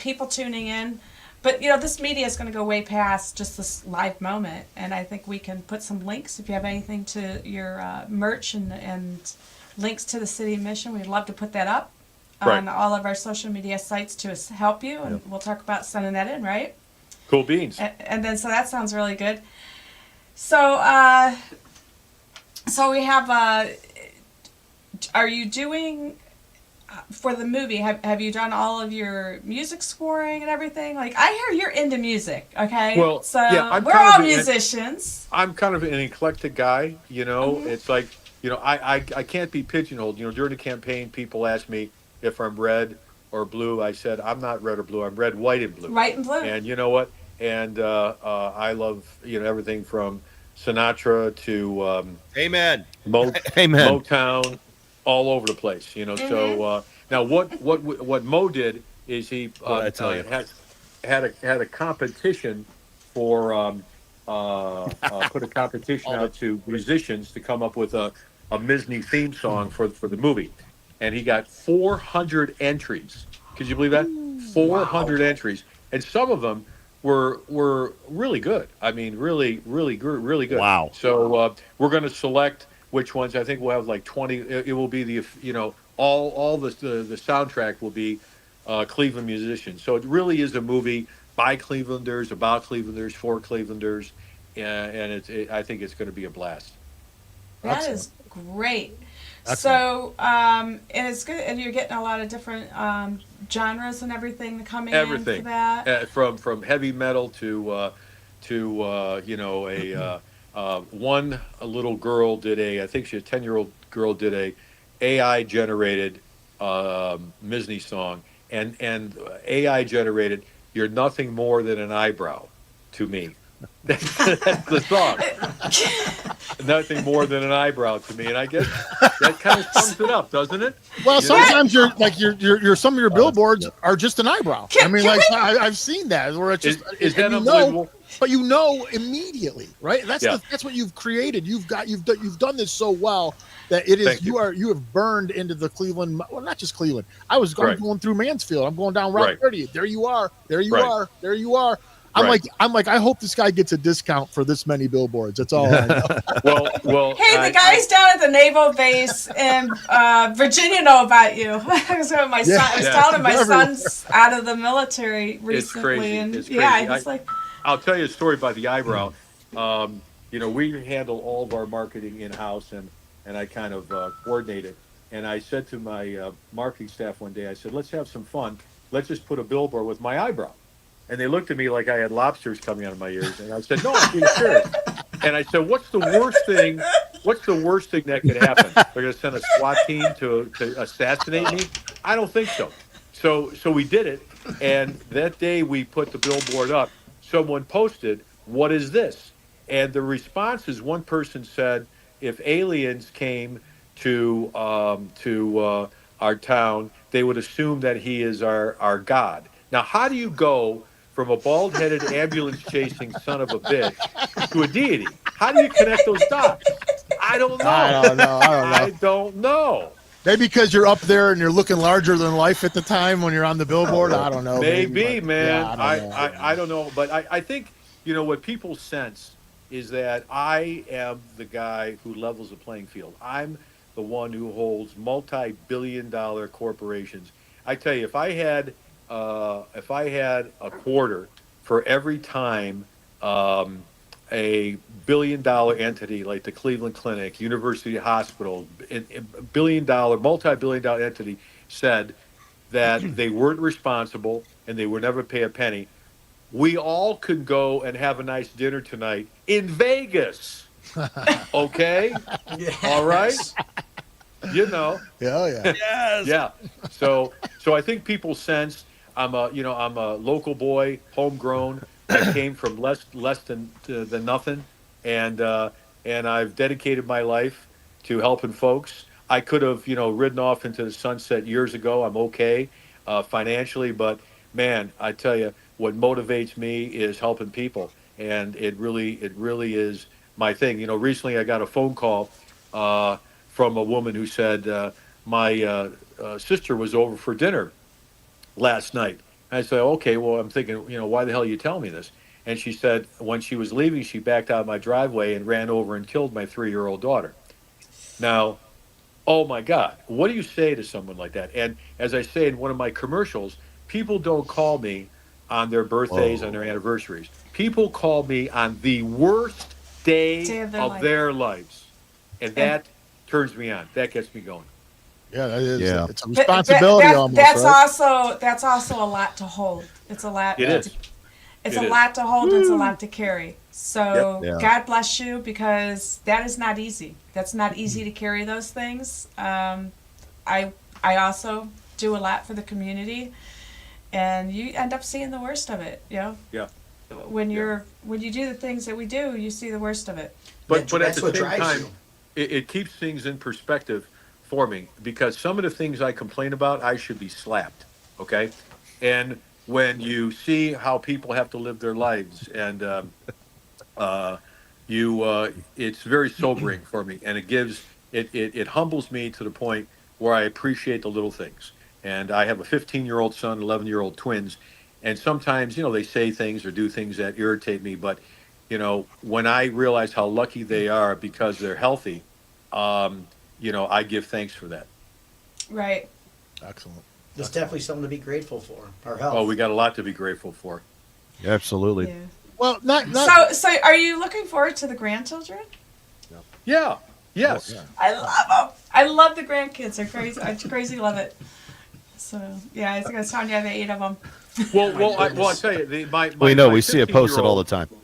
people tuning in. But, this media is going to go way past just this live moment, and I think we can put some links, if you have anything to your merch and links to the city mission. We'd love to put that up on all of our social media sites to help you, and we'll talk about sending that in, right? Cool beans. And then, so that sounds really good. So we have, are you doing... for the movie, have you done all of your music scoring and everything? Like, I hear you're into music, okay? Well, so yeah, we're all musicians. I'm kind of an eclectic guy, you know. Mm-hmm. It's like, you know, I can't be pigeonholed. You know, during the campaign, people ask me if I'm red or blue. I said, I'm not red or blue. I'm red, white, and blue. White and blue. And you know what? And I love, you know, everything from Sinatra to Amen. Amen. Motown, all over the place, you know. Mm-hmm. So now what Mo did is he had a competition for put a competition out to musicians to come up with a Misny theme song for the movie, and he got 400 entries. Could you believe that? 400 entries, and some of them were really good. I mean, really good. Wow. So we're going to select which ones. I think we'll have like 20. It will be the, you know, all the soundtrack will be Cleveland musicians. So it really is a movie by Clevelanders, about Clevelanders, for Clevelanders, and I think it's going to be a blast. That is great. So, and it's good, and you're getting a lot of different genres and everything coming in for that. From heavy metal to you know, a little girl did I think she's a 10-year-old girl did a AI generated Misny song, and AI generated "You're Nothing More Than an Eyebrow" to me. That's the song. Nothing more than an eyebrow to me, and I guess that kind of sums it up, doesn't it? Well, sometimes you're like your some of your billboards are just an eyebrow. I mean, like I've seen that where it's just is that unbelievable? But you know immediately, right? That's what you've created. You've done this so well that it is you have burned into the Cleveland. Well, not just Cleveland. I'm going through Mansfield. I'm going down Route 30. There you are. There you are. There you are. I'm like, I hope this guy gets a discount for this many billboards. That's all I know. well. Hey, the guys down at the naval base in Virginia know about you. So I was telling my son's out of the military recently, it's crazy. and it's crazy. yeah, he's like. I'll tell you a story about the eyebrow. You know, we handle all of our marketing in house, and I kind of coordinate it. And I said to my marketing staff one day, I said, let's have some fun. Let's just put a billboard with my eyebrow. And they looked at me like I had lobsters coming out of my ears. And I said, no, I'm being serious. And I said, what's the worst thing that could happen? They're going to send a SWAT team to assassinate me? I don't think so. So we did it. And that day we put the billboard up. Someone posted, what is this? And the response is, one person said, if aliens came to our town, they would assume that he is our God. Now, how do you go from a bald-headed ambulance-chasing son of a bitch to a deity? How do you connect those dots? I don't know. I don't know. Maybe because you're up there and you're looking larger than life at the time when you're on the billboard. I don't know. Maybe, man. Yeah, I don't know. But I think, you know, what people sense is that I am the guy who levels the playing field. I'm the one who holds multi-billion-dollar corporations. I tell you, if I had a quarter for every time a billion-dollar entity like the Cleveland Clinic, University Hospital, multi-billion-dollar entity said that they weren't responsible and they would never pay a penny, we all could go and have a nice dinner tonight in Vegas. Okay? Yes. All right? You know. Yeah, yeah. Yes. Yeah. So I think people sense I'm a local boy, homegrown. I came from less than nothing, and I've dedicated my life to helping folks. I could have, ridden off into the sunset years ago. I'm okay financially, but man, I tell you, what motivates me is helping people, and it really is my thing. Recently I got a phone call from a woman who said my sister was over for dinner last night. I said, okay, well, I'm thinking, why the hell are you telling me this? And she said, when she was leaving, she backed out of my driveway and ran over and killed my 3-year-old daughter. Now, oh my God, what do you say to someone like that? And as I say in one of my commercials, people don't call me on their birthdays, on their anniversaries. People call me on the worst day of their lives. And that turns me on. That gets me going. Yeah, that is. Yeah. It's a responsibility almost. That's right? that's also a lot to hold. It's a lot. It is. It's It a is. lot to hold. And it's a lot to carry. So Yep. Yeah. God bless you, because that is not easy. That's not easy to carry those things. I also do a lot for the community, and you end up seeing the worst of it. You know. Yeah. When you do the things that we do, you see the worst of it. But at That's the what same drives time, you. it keeps things in perspective for me, because some of the things I complain about, I should be slapped. Okay, and when you see how people have to live their lives, and it's very sobering for me, and it humbles me to the point where I appreciate the little things. And I have a 15-year-old son, 11-year-old twins, and sometimes they say things or do things that irritate me. But when I realize how lucky they are because they're healthy, I give thanks for that. Right. Excellent. There's definitely something to be grateful for. Our health. Oh, we got a lot to be grateful for. Absolutely. Yeah. Well, not So are you looking forward to the grandchildren? Yeah. Yes. Oh, yeah. I love them. I love the grandkids. They're crazy. I crazy love it. So yeah, I think I was telling you I have 8 of them. Well, I'll tell you, my We know. my We see it posted all the 15-year-old time.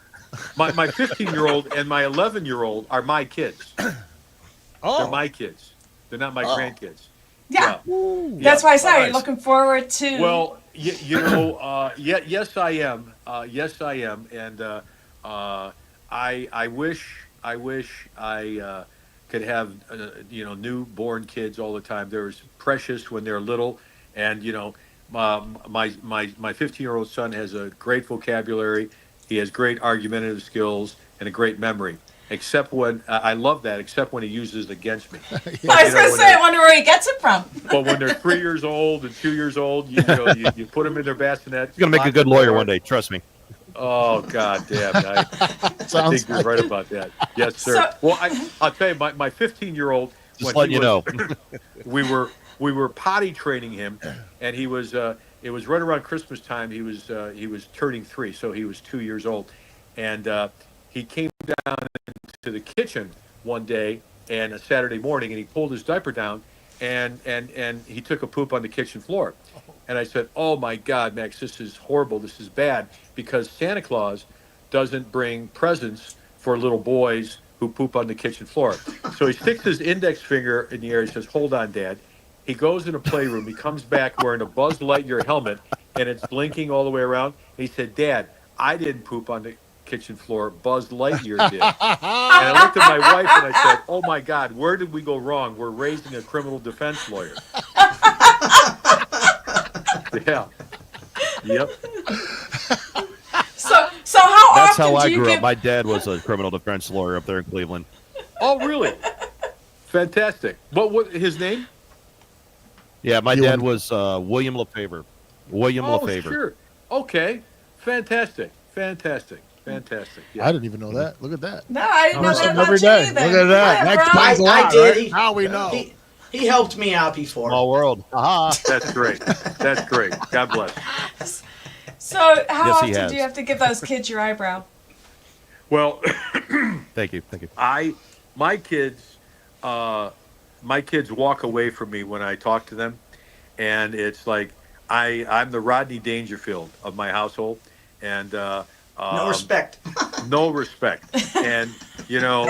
My 15-year-old and my 11-year-old are my kids. Oh, They're my kids. They're not my grandkids. Yeah. Yeah. That's why I said, are Nice. you looking forward to? Well, yes, I am. Yes, I am. And I wish I could have newborn kids all the time. They're precious when they're little, and my 15-year-old son has a great vocabulary. He has great argumentative skills and a great memory. Except when I love that, except when he uses it against me. But, I was going to say, I wonder where he gets it from. but when they're 3 years old and 2 years old, you put them in their bassinet. He's gonna make a good lawyer one day. Trust me. Oh, God damn. I sounds think you're right about that. Yes, sir. So- Well, I'll tell you, my 15-year-old, Just letting you know. we were potty training him, and he was it was right around Christmas time. He was turning 3, so he was 2 years old, and he came down to the kitchen one day and a Saturday morning, and he pulled his diaper down, and he took a poop on the kitchen floor. And I said, "Oh my God, Max, this is horrible. This is bad, because Santa Claus doesn't bring presents for little boys who poop on the kitchen floor." So he sticks his index finger in the air. He says, "Hold on, Dad." He goes in a playroom. He comes back wearing a Buzz Lightyear helmet, and it's blinking all the way around. He said, "Dad, I didn't poop on the kitchen floor. Buzz Lightyear did." And I looked at my wife and I said, "Oh my God, where did we go wrong? We're raising a criminal defense lawyer." Yeah. Yep. So how That's often how I do you grew give? up. My dad was a criminal defense lawyer up there in Cleveland. Oh, really? Fantastic. What his name? Yeah, my dad was William Lefevre. William Oh, Lefevre. sure. Okay. Fantastic. Yeah. I didn't even know that. Look at that. No, I didn't know Learn that something about every you day. either. Look at that. Yeah, That bro. explains a I lot, did. right? Now we know. He helped me out before. Small world. Aha. That's great. That's great. God bless. So how Yes, he often has. do you have to give those kids your eyebrow? Well, Thank you. my kids walk away from me when I talk to them, and it's like I'm the Rodney Dangerfield of my household, and No respect. no respect. And I'm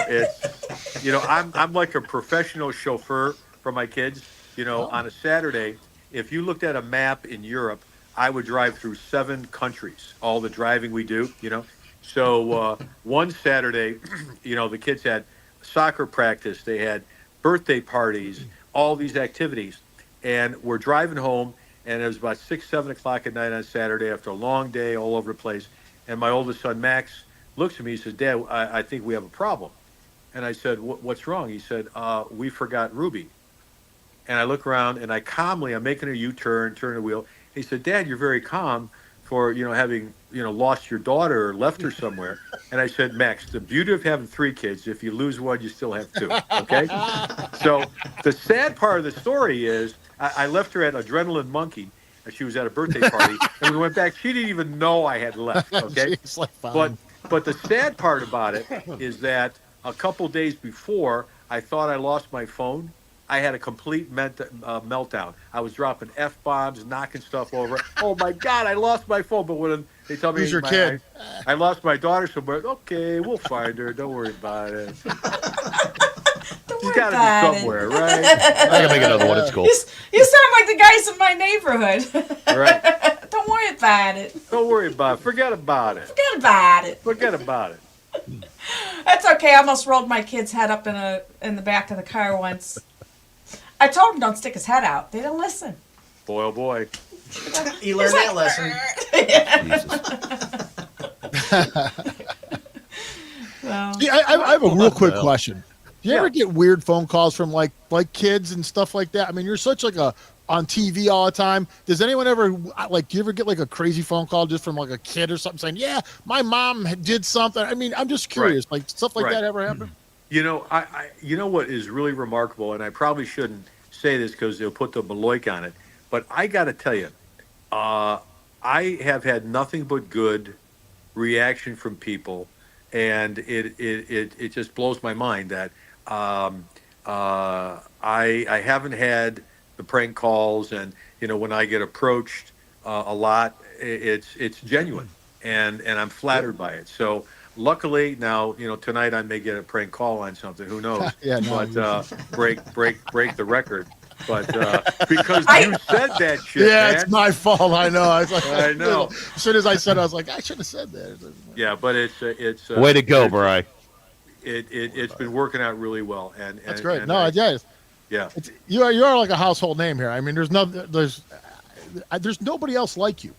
like a professional chauffeur for my kids. On a Saturday, if you looked at a map in Europe, I would drive through 7 countries, all the driving we do. So one Saturday, the kids had soccer practice, they had birthday parties, all these activities, and we're driving home, and it was about 6, 7 o'clock at night on Saturday after a long day all over the place. And my oldest son, Max, looks at me, he says, "Dad, I think we have a problem." And I said, "What's wrong?" He said, "We forgot Ruby." And I look around, and I'm making a U-turn, turn the wheel. He said, "Dad, you're very calm for, having, lost your daughter or left her somewhere." And I said, "Max, the beauty of having 3 kids, if you lose one, you still have 2, okay?" So the sad part of the story is I left her at Adrenaline Monkey. She was at a birthday party, and we went back. She didn't even know I had left, okay? She's like, fine. But the sad part about it is that a couple days before, I thought I lost my phone, I had a complete meltdown. I was dropping F-bombs, knocking stuff over. Oh my God, I lost my phone. But when they tell me Who's your kid? I lost my daughter somewhere, okay, we'll find her. Don't worry about it. Don't She's worry got to about be it. somewhere, right? I can make another one. It's cool. You sound like the guys in my neighborhood. Right. Don't worry about it. Don't worry about it. Forget about it. Forget about it. Forget about it. That's okay. I almost rolled my kid's head up in the back of the car once. I told him don't stick his head out. They didn't listen. Boy, oh boy. He learned that lesson. So, See, I have a real quick question. Do you Yeah. ever get weird phone calls from like kids and stuff like that? I mean, you're such like on TV all the time. Does anyone ever like? Do you ever get like a crazy phone call just from like a kid or something saying, "Yeah, my mom did something"? I mean, I'm just curious. Like stuff like Right. that ever happen? You know, you know what is really remarkable, and I probably shouldn't say this because they'll put the Maloik on it, but I got to tell you, I have had nothing but good reaction from people, and it just blows my mind that I haven't had the prank calls, and you know when I get approached a lot, it's genuine, and I'm flattered by it. So. Luckily, now you know tonight I may get a prank call on something. Who knows? Yeah, no, but break the record. But because you said that shit, Yeah, man. it's my fault. I know. I was like, I know. As soon as I said, it, I was like, I should have said that. Yeah, but it's Way to go, Bri. It's been working out really well, and That's great. and No, yeah, yeah. you are like a household name here. I mean, there's nobody else like you.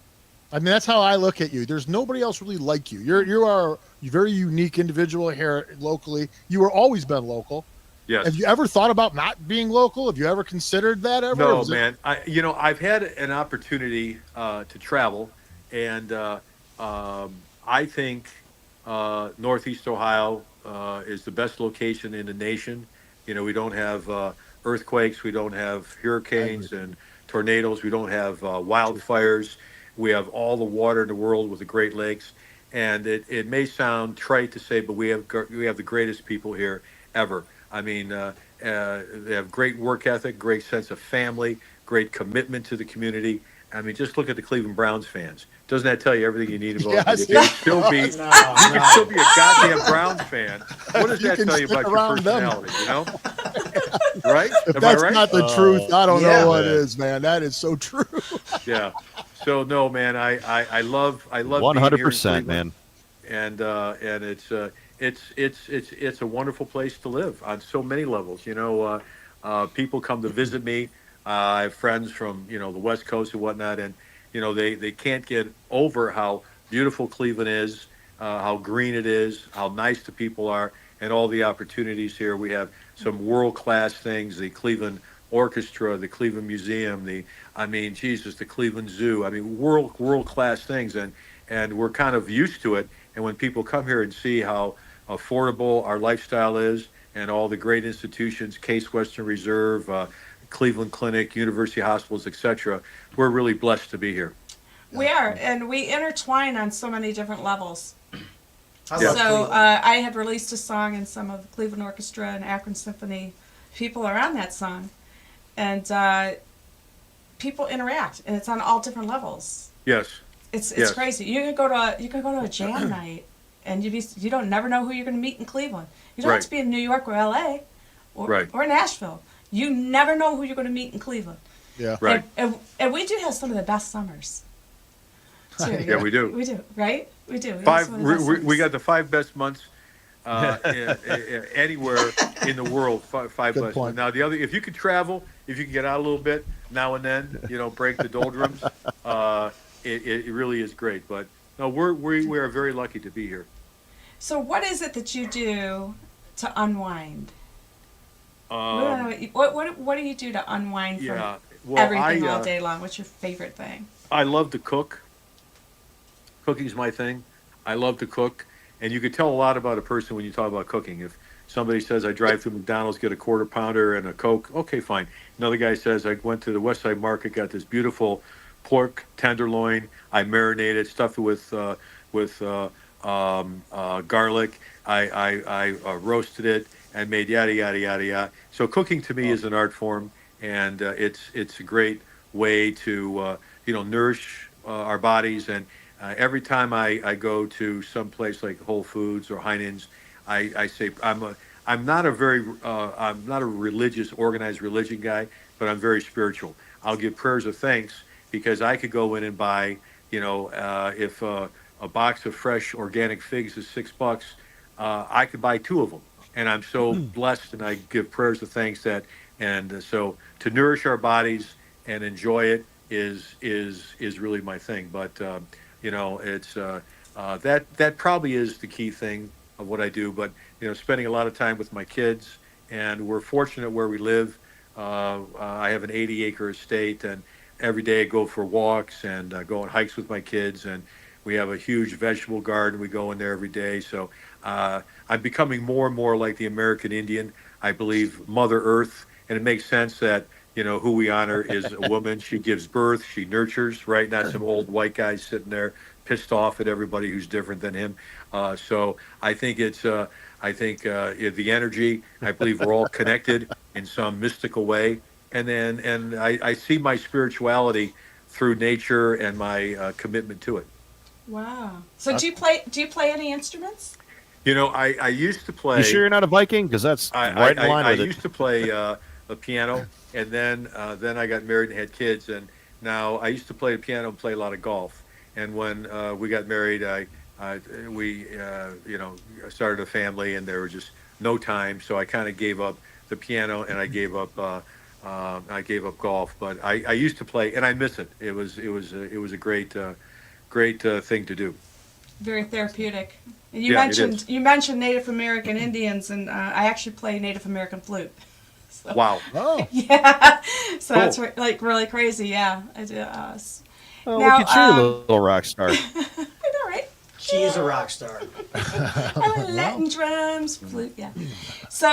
I mean, that's how I look at you. There's nobody else really like you. You are a very unique individual here locally. You were always been local. Yes. Have you ever thought about not being local? Have you ever considered that ever? No, man. I've had an opportunity to travel, and I think Northeast Ohio is the best location in the nation. You know, we don't have earthquakes, we don't have hurricanes and tornadoes, we don't have wildfires. We have all the water in the world with the Great Lakes, and it may sound trite to say, but we have the greatest people here ever. I mean, they have great work ethic, great sense of family, great commitment to the community. I mean, just look at the Cleveland Browns fans. Doesn't that tell you everything you need about Yes. it? You can still be a goddamn Browns fan. What does You that can tell you stick about your around them. personality? You know, right? If Am that's I right? not the truth, I don't yeah. know what is, man. That is so true. Yeah. So no, man, I love being here in 100%, Cleveland. man. And it's a wonderful place to live on so many levels. You know, people come to visit me. I have friends from the West Coast and whatnot, and they can't get over how beautiful Cleveland is, how green it is, how nice the people are, and all the opportunities here. We have some world-class things: the Cleveland Orchestra, the Cleveland Museum, the Cleveland Zoo. I mean, world-class things, and we're kind of used to it. And when people come here and see how affordable our lifestyle is, and all the great institutions, Case Western Reserve, Cleveland Clinic, University Hospitals, etc., we're really blessed to be here. we are, and we intertwine on so many different levels. I Yeah. love So Cleveland. I had released a song in some of the Cleveland Orchestra and Akron Symphony. People are on that song, and people interact, and it's on all different levels. Yes. It's Yes. crazy. You could go to a jam night, and you don't never know who you're going to meet in Cleveland. You don't have Right. to be in New York or L.A. Right. or Nashville. You never know who you're going to meet in Cleveland. Yeah. Right. And we do have some of the best summers. Too, Yeah, we do. We do, right? We do. We have Five. some of the best We summers. got the 5 best months anywhere in the world. Five Good best. point. Now the other, if you could travel, if you can get out a little bit now and then, break the doldrums. It really is great. But no, we are very lucky to be here. So what is it that you do to unwind? Um, What do you do to unwind from yeah. Well, everything all day long? What's your favorite thing? I love to cook. Cooking's my thing. I love to cook. And you can tell a lot about a person when you talk about cooking. If somebody says, I drive through McDonald's, get a quarter pounder and a Coke, okay, fine. Another guy says, I went to the West Side Market, got this beautiful pork tenderloin. I marinated, stuffed it with garlic. I roasted it, and made yada yada yada yada. So cooking to me is an art form, and it's a great way to nourish our bodies. And every time I go to some place like Whole Foods or Heinen's, I say I'm not a religious, organized religion guy, but I'm very spiritual. I'll give prayers of thanks because I could go in and buy, if a box of fresh organic figs is $6, I could buy 2 of them, and I'm so blessed. And I give prayers of thanks so to nourish our bodies and enjoy it is really my thing. But it's that probably is the key thing of what I do. But spending a lot of time with my kids, and we're fortunate where we live. I have an 80-acre estate, and every day I go for walks and go on hikes with my kids, and we have a huge vegetable garden. We go in there every day. So I'm becoming more and more like the American Indian. I believe Mother Earth, and it makes sense that who we honor is a woman. She gives birth, she nurtures, right? Not some old white guy sitting there pissed off at everybody who's different than him. So I think the energy. I believe we're all connected in some mystical way, and I see my spirituality through nature and my commitment to it. Wow. So do you play any instruments? I used to play. You sure you're not a Viking? Because that's right in line with it. I used to play the piano, and then I got married and had kids, and now I used to play the piano and play a lot of golf. And when we got married, we started a family, and there was just no time, so I kind of gave up the piano and I gave up golf. But I used to play, and I miss it. It was a great thing to do. Very therapeutic. And you mentioned Native American Indians, and I actually play Native American flute. So, wow. Oh. Yeah. So cool. That's really crazy. Yeah. I do. Well, now, look at you, little rock star. I know, right? She is a rock star. Latin drums, flute. Yeah. So,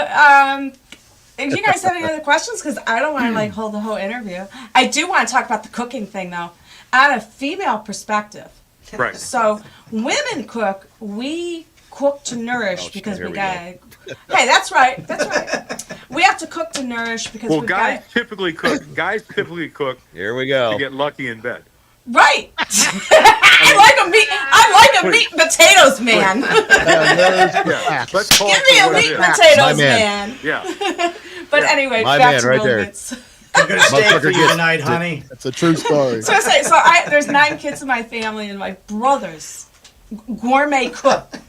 if you guys have any other questions, because I don't want to hold the whole interview. I do want to talk about the cooking thing though, on a female perspective. Right. So women cook. We cook to nourish because here we we got. Hey, that's right. That's right. We have to cook to nourish because we guys got. typically cook. Guys typically cook Here we go. to get lucky in bed. Right. I like a meat and potatoes man. Yeah. Let's call Give it me for a what it meat is. and potatoes My man. man. Yeah. But anyway, My back man to right there. romance. Good steak for Motherfucker you gets- tonight, honey. That's a true story. So there's 9 kids in my family, and my brothers gourmet cook.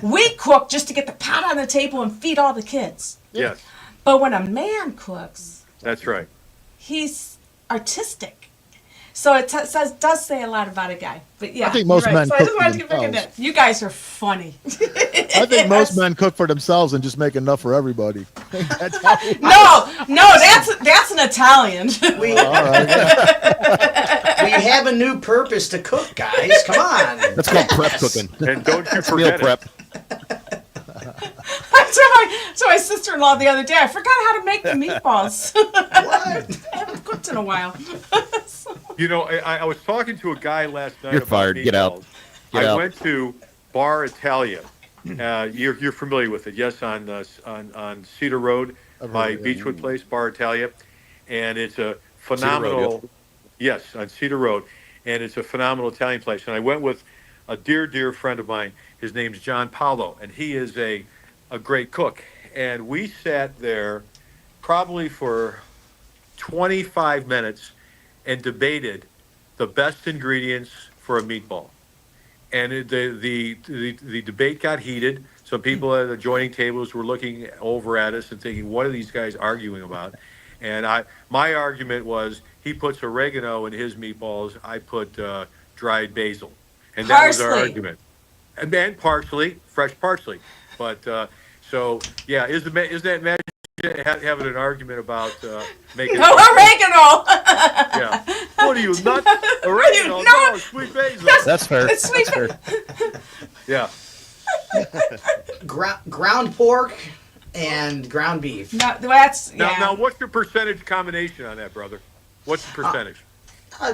We cook just to get the pot on the table and feed all the kids. Yes. But when a man cooks, That's right. he's artistic. So it does say a lot about a guy. But yeah, I think most you're right. men So I cook just for wanted to get back into themselves. it. You guys are funny. I think most men cook for themselves and just make enough for everybody. That's how No, that's an Italian. We, all right. Yeah. we have a new purpose to cook, guys. Come on. That's called prep cooking. And don't you Meal forget prep. I told my sister-in-law the other day, I forgot how to make the meatballs. What? I haven't cooked in a while. I was talking to a guy last night. You're about fired. Get out. meatballs. Get I out. went to Bar Italia. You're familiar with it, yes? On Cedar Road, my Beechwood place, Bar Italia, and it's a phenomenal. Yes, on Cedar Road, and it's a phenomenal Italian place. And I went with a dear friend of mine. His name's John Paolo, and he is a great cook. And we sat there probably for 25 minutes and debated the best ingredients for a meatball. And the debate got heated. Some people at adjoining tables were looking over at us and thinking, what are these guys arguing about? And my argument was, he puts oregano in his meatballs, I put dried basil. And that was our Parsley. argument. And then parsley, fresh parsley. But so yeah, is that magic having an argument about making? No oregano. Yeah. What are you nuts? Oregano? No. No, sweet basil. That's fair. It's sweet. That's fair. Yeah. Ground pork and ground beef. No, that's yeah. Now, what's your percentage combination on that, brother? What's the percentage?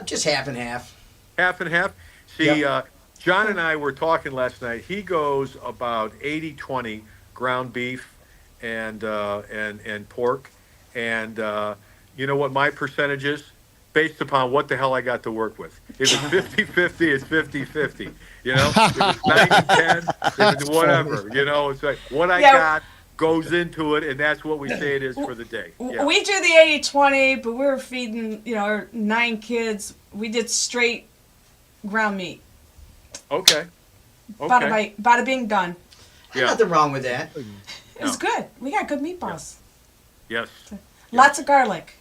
Just half and half. Half and half? See, Yep. John and I were talking last night. He goes about 80-20 ground beef and pork. And you know what my percentage is? Based upon what the hell I got to work with. If it's 50-50, it's 50-50. You know, if it's 90-10, if it's whatever. You know, it's like what I got goes into it, and that's what we say it is for the day. Yeah. We do the 80-20, but we were feeding, our 9 kids. We did straight ground meat. Okay. Bada bing, done. There's nothing wrong with that. It was good. We got good meatballs. Yes. Lots of garlic.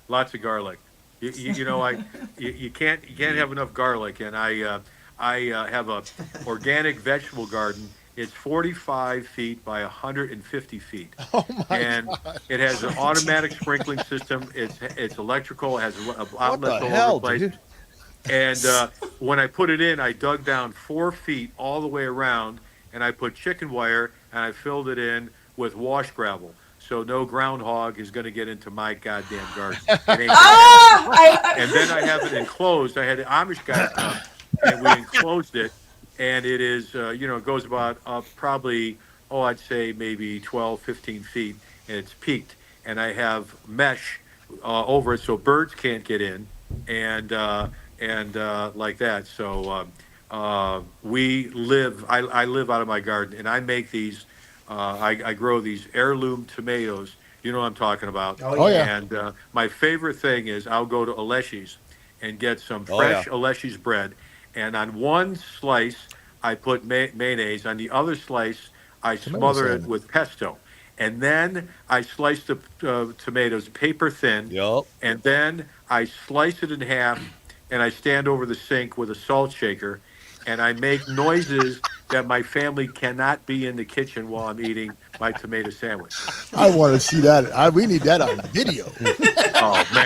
Lots of garlic. You can't have enough garlic, and I have a organic vegetable garden. It's 45 feet by 150 feet. Oh my and God. It has an automatic sprinkling system. It's electrical. It has outlets all hell, over the place. dude? And when I put it in, I dug down 4 feet all the way around, and I put chicken wire, and I filled it in with wash gravel. So no groundhog is going to get into my goddamn garden. It ain't and then I have it enclosed. I had the Amish guys come, and we enclosed it, and it is, it goes about probably, I'd say maybe 12, 15 feet, and it's peaked. And I have mesh over it so birds can't get in, and like that. So we live. I live out of my garden, and I make these. I grow these heirloom tomatoes. You know what I'm talking about. Oh, yeah. And my favorite thing is I'll go to Aleshi's and get some fresh Aleshi's bread. And on one slice, I put mayonnaise. On the other slice, I smother it with pesto. And then I slice the tomatoes paper thin. Yup. And then I slice it in half, and I stand over the sink with a salt shaker, and I make noises that my family cannot be in the kitchen while I'm eating my tomato sandwich. I want to see that. We need that on video. Oh man!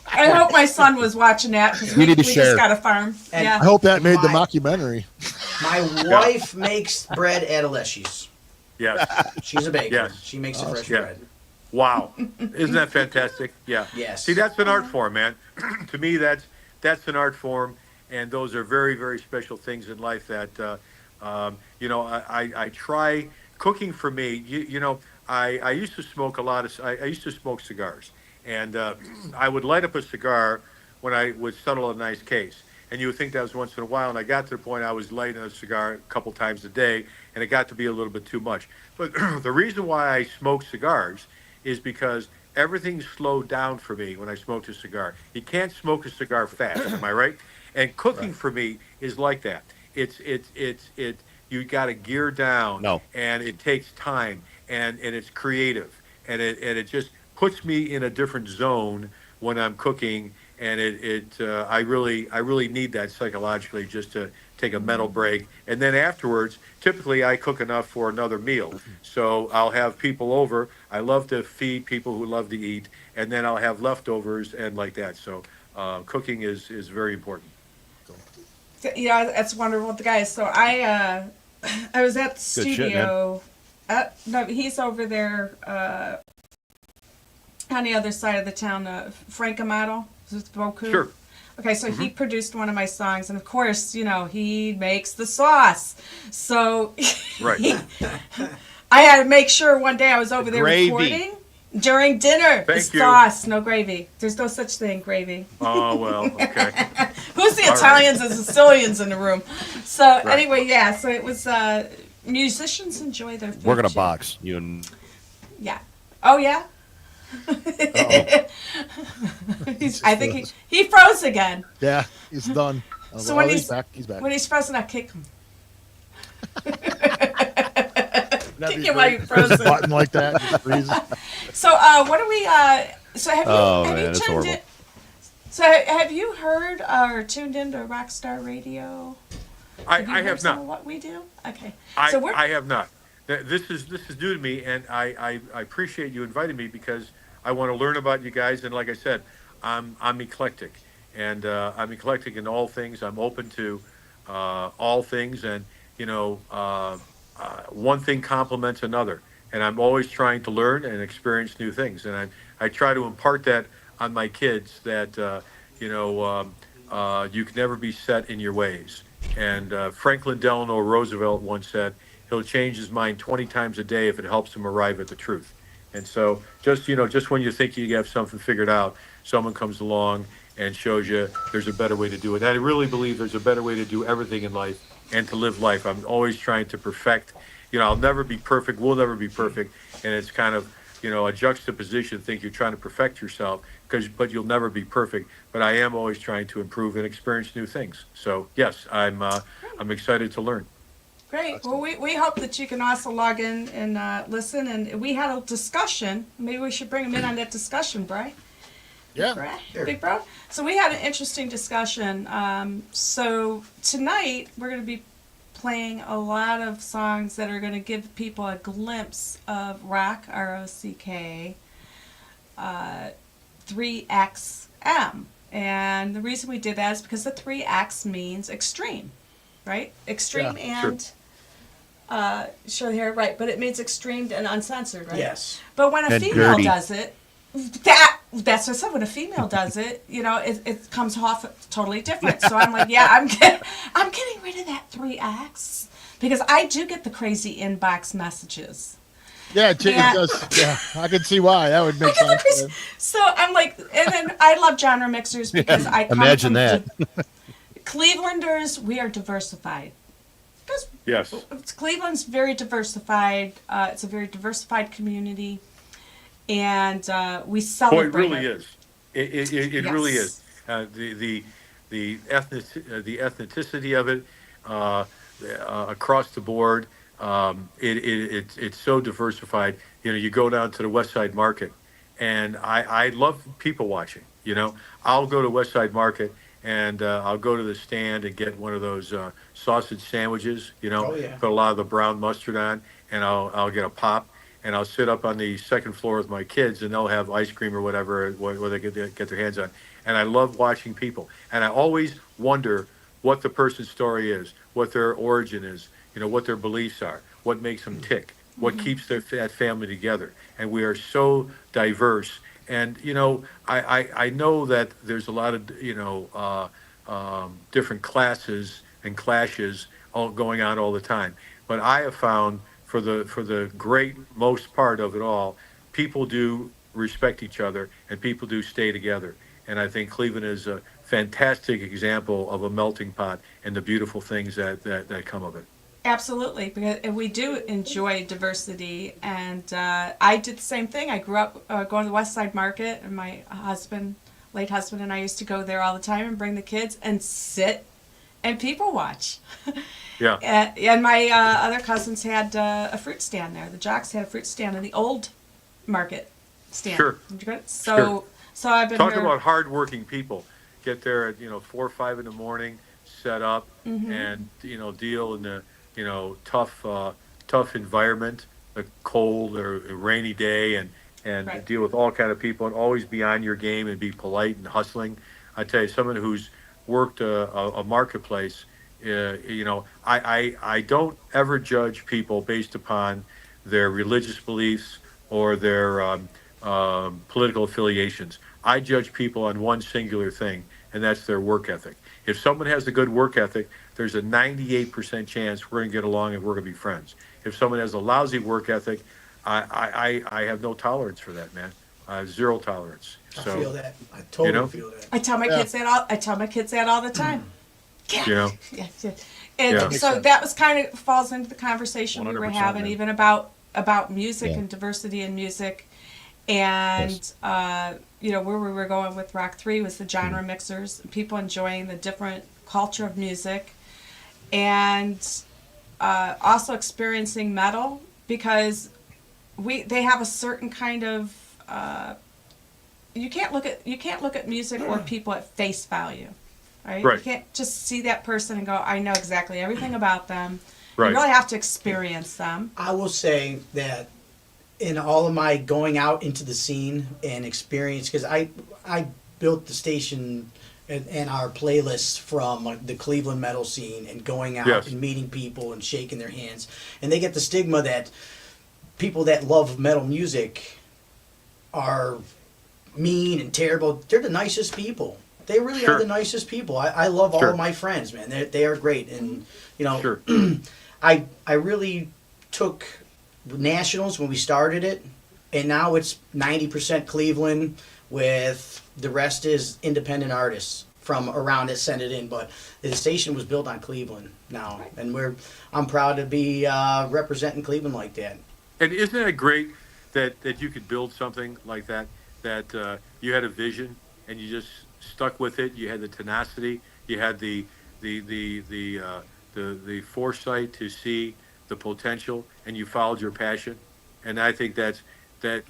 I hope my son was watching that because we need to share. just got a farm. And I hope that made the mockumentary. My wife makes bread at Aleshi's. Yes. She's a baker. Yes. She makes the fresh Yeah. bread. Wow. Isn't that fantastic? Yeah. Yes. See, that's an art form, man. To me, that's an art form, and those are very, very special things in life that, I try cooking for me. I used to smoke I used to smoke cigars, and I would light up a cigar when I would settle a nice case. And you would think that was once in a while, and I got to the point I was lighting a cigar a couple times a day, and it got to be a little bit too much. But the reason why I smoke cigars is because everything slowed down for me when I smoked a cigar. You can't smoke a cigar fast, am I right? And cooking for me is like that. You got to gear down, and it takes time, and it's creative, and it just puts me in a different zone when I'm cooking, and I really need that psychologically just to take a mental break. And then afterwards, typically I cook enough for another meal. So I'll have people over. I love to feed people who love to eat, and then I'll have leftovers and like that. So cooking is very important. Yeah, that's wonderful, guys. So I was at the studio. No, he's over there on the other side of the town. Frank Amato, with Boku. Sure. Okay, so he produced one of my songs, and of course, he makes the sauce. So Right. I had to make sure one day I was over there Gravy. recording during dinner. Thank you. Sauce, no gravy. There's no such thing, gravy. Oh, well, okay. Who's the All Italians and Sicilians in the room? So anyway, yeah. So it was musicians enjoy their food. We're gonna too. box you and Yeah. Oh yeah. I think he froze again. Yeah, he's done. So when he's back, he's back. When he's frozen, I kick him. That'd kick be him while great. you're Press a frozen. button like that. Just freezes. So what do we? So have you? Oh, have man, you that's tuned horrible. in? So have you heard or tuned into RoXXXstar Radio? I you heard have some not. of what we do? Okay. I So we're have not. This is new to me, and I appreciate you inviting me because I want to learn about you guys. And like I said, I'm eclectic, and I'm eclectic in all things. I'm open to all things, and one thing complements another. And I'm always trying to learn and experience new things. And I try to impart that on my kids that you can never be set in your ways. And Franklin Delano Roosevelt once said, he'll change his mind 20 times a day if it helps him arrive at the truth. And so just when you think you have something figured out, someone comes along and shows you there's a better way to do it. And I really believe there's a better way to do everything in life and to live life. I'm always trying to perfect. I'll never be perfect. We'll never be perfect. And it's kind of, a juxtaposition. Think you're trying to perfect yourself, but you'll never be perfect. But I am always trying to improve and experience new things. So yes, I'm excited to learn. Great. Well, we hope that you can also log in and listen. And we had a discussion. Maybe we should bring him in on that discussion, Bri. Yeah. Big bro. So we had an interesting discussion. So tonight we're going to be playing a lot of songs that are going to give people a glimpse of rock, ROCK, 3XM. And the reason we did that is because the 3X means extreme, right? Extreme and show here, right? But it means extreme and uncensored, right? Yes. But when a And female dirty. does it, that's what I said. When a female does it, it comes off totally different. So I'm like, yeah, I'm getting rid of that 3X because I do get the crazy inbox messages. Yeah, it does. Yeah, I can see why. That would make sense. So I'm like, and then I love genre mixers because I come Imagine from that. Clevelanders, we are diversified. Because Yes. Cleveland's very diversified. It's a very diversified community. And we Boy, celebrate it really is. It really is. The ethnicity of it across the board. It's so diversified. You go down to the West Side Market, and I love people watching. I'll go to West Side Market and I'll go to the stand and get one of those sausage sandwiches. Oh, yeah. Put a lot of the brown mustard on, and I'll get a pop. And I'll sit up on the second floor with my kids, and they'll have ice cream or whatever they get their hands on. And I love watching people. And I always wonder what the person's story is, what their origin is, what their beliefs are, what makes them tick, what keeps that family together. And we are so diverse. And I know that there's a lot of different classes and clashes all going on all the time. But I have found, for the great most part of it all, people do respect each other and people do stay together. And I think Cleveland is a fantastic example of a melting pot and the beautiful things that come of it. Absolutely, because we do enjoy diversity, and I did the same thing. I grew up going to the West Side Market, and my late husband, and I used to go there all the time and bring the kids and sit and people watch. Yeah. And my other cousins had a fruit stand there. The Jocks had a fruit stand in the old market stand. Sure. So I've been Talk here. about hardworking people. Get there at 4 or 5 in the morning, set up, and deal in the tough environment, a cold or a rainy day, and Right. deal with all kind of people, and always be on your game and be polite and hustling. I tell you, someone who's worked a marketplace. I don't ever judge people based upon their religious beliefs or their political affiliations. I judge people on one singular thing, and that's their work ethic. If someone has a good work ethic, there's a 98% chance we're going to get along and we're going to be friends. If someone has a lousy work ethic, I have no tolerance for that, man. Zero tolerance. I So, feel that. I totally feel that. I tell my kids that all the time. Yeah. And Yeah. so that was kind of falls into the conversation we were 100%, having, man. even about music Yeah. and diversity in music. And where we were going with Rock 3 was the genre mixers, people enjoying the different culture of music, and also experiencing metal, because they have a certain kind of you can't look at music or people at face value, right? Right. You can't just see that person and go, I know exactly everything about them. Right. You really have to experience them. I will say that in all of my going out into the scene and experience, because I built the station and our playlists from the Cleveland metal scene, and going out Yes. and meeting people and shaking their hands, and they get the stigma that people that love metal music are mean and terrible. They're the nicest people. They really Sure. are the nicest people. I love all Sure. of my friends, man. They are great, and Sure. I really took nationals when we started it, and now it's 90% Cleveland, with the rest is independent artists from around that send it in. But the station was built on Cleveland now, and I'm proud to be representing Cleveland like that. And isn't it great that you could build something like that? That you had a vision and you just stuck with it. You had the tenacity. You had the foresight to see the potential, and you followed your passion. And I think that's a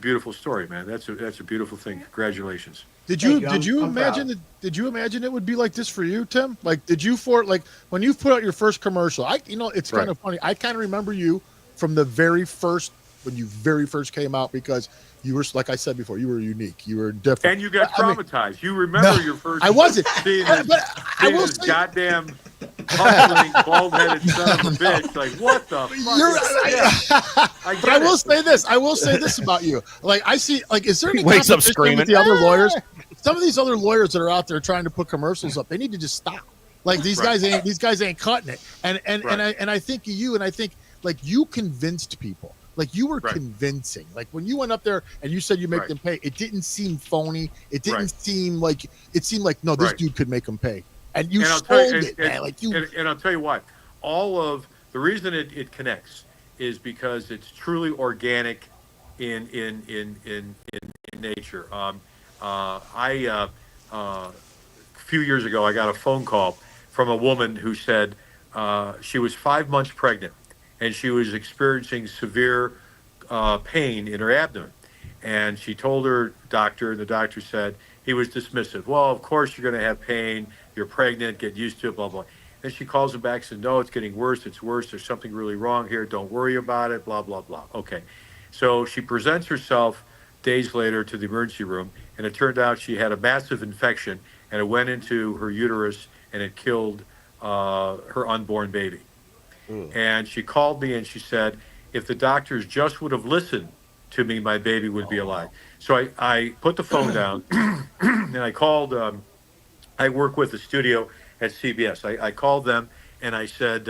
beautiful story, man. That's a beautiful thing. Congratulations. Did Thank you you. did you I'm imagine proud. that, did you imagine it would be like this for you, Tim? Like, did you when you put out your first commercial? It's kind of funny. I kind of remember you from the very first, when you very first came out, because you were, like I said before, you were unique. You were different. And you got traumatized. You remember your first. I wasn't. Seeing But I will this say, goddamn hustling, bald-headed son of a bitch. Like, what the fuck? But I will say this. I will say this about you. Like, I see. Like, is there any He wakes up competition screaming. with the other lawyers? Some of these other lawyers that are out there trying to put commercials up, they need to just stop. Like, these guys ain't cutting it. And I think you, and I think, like, you convinced people. Like, you were convincing. Like, when you went up there and you said you make them pay, it didn't seem phony. It didn't seem like, it seemed like, no, this dude could make them pay. And you sold it, man. Like, you. And I'll tell you what. All of the reason it connects is because it's truly organic in nature. A few years ago, I got a phone call from a woman who said she was 5 months pregnant, and she was experiencing severe pain in her abdomen. And she told her doctor, and the doctor said, he was dismissive. Well, of course you're going to have pain. You're pregnant. Get used to it, blah, blah. And she calls him back and says, no, it's getting worse. It's worse. There's something really wrong here. Don't worry about it, blah, blah, blah. Okay. So she presents herself days later to the emergency room, and it turned out she had a massive infection, and it went into her uterus, and it killed her unborn baby. And she called me and she said, if the doctors just would have listened to me, my baby would be alive. So I put the phone down and I called, I work with the studio at CBS. I called them and I said,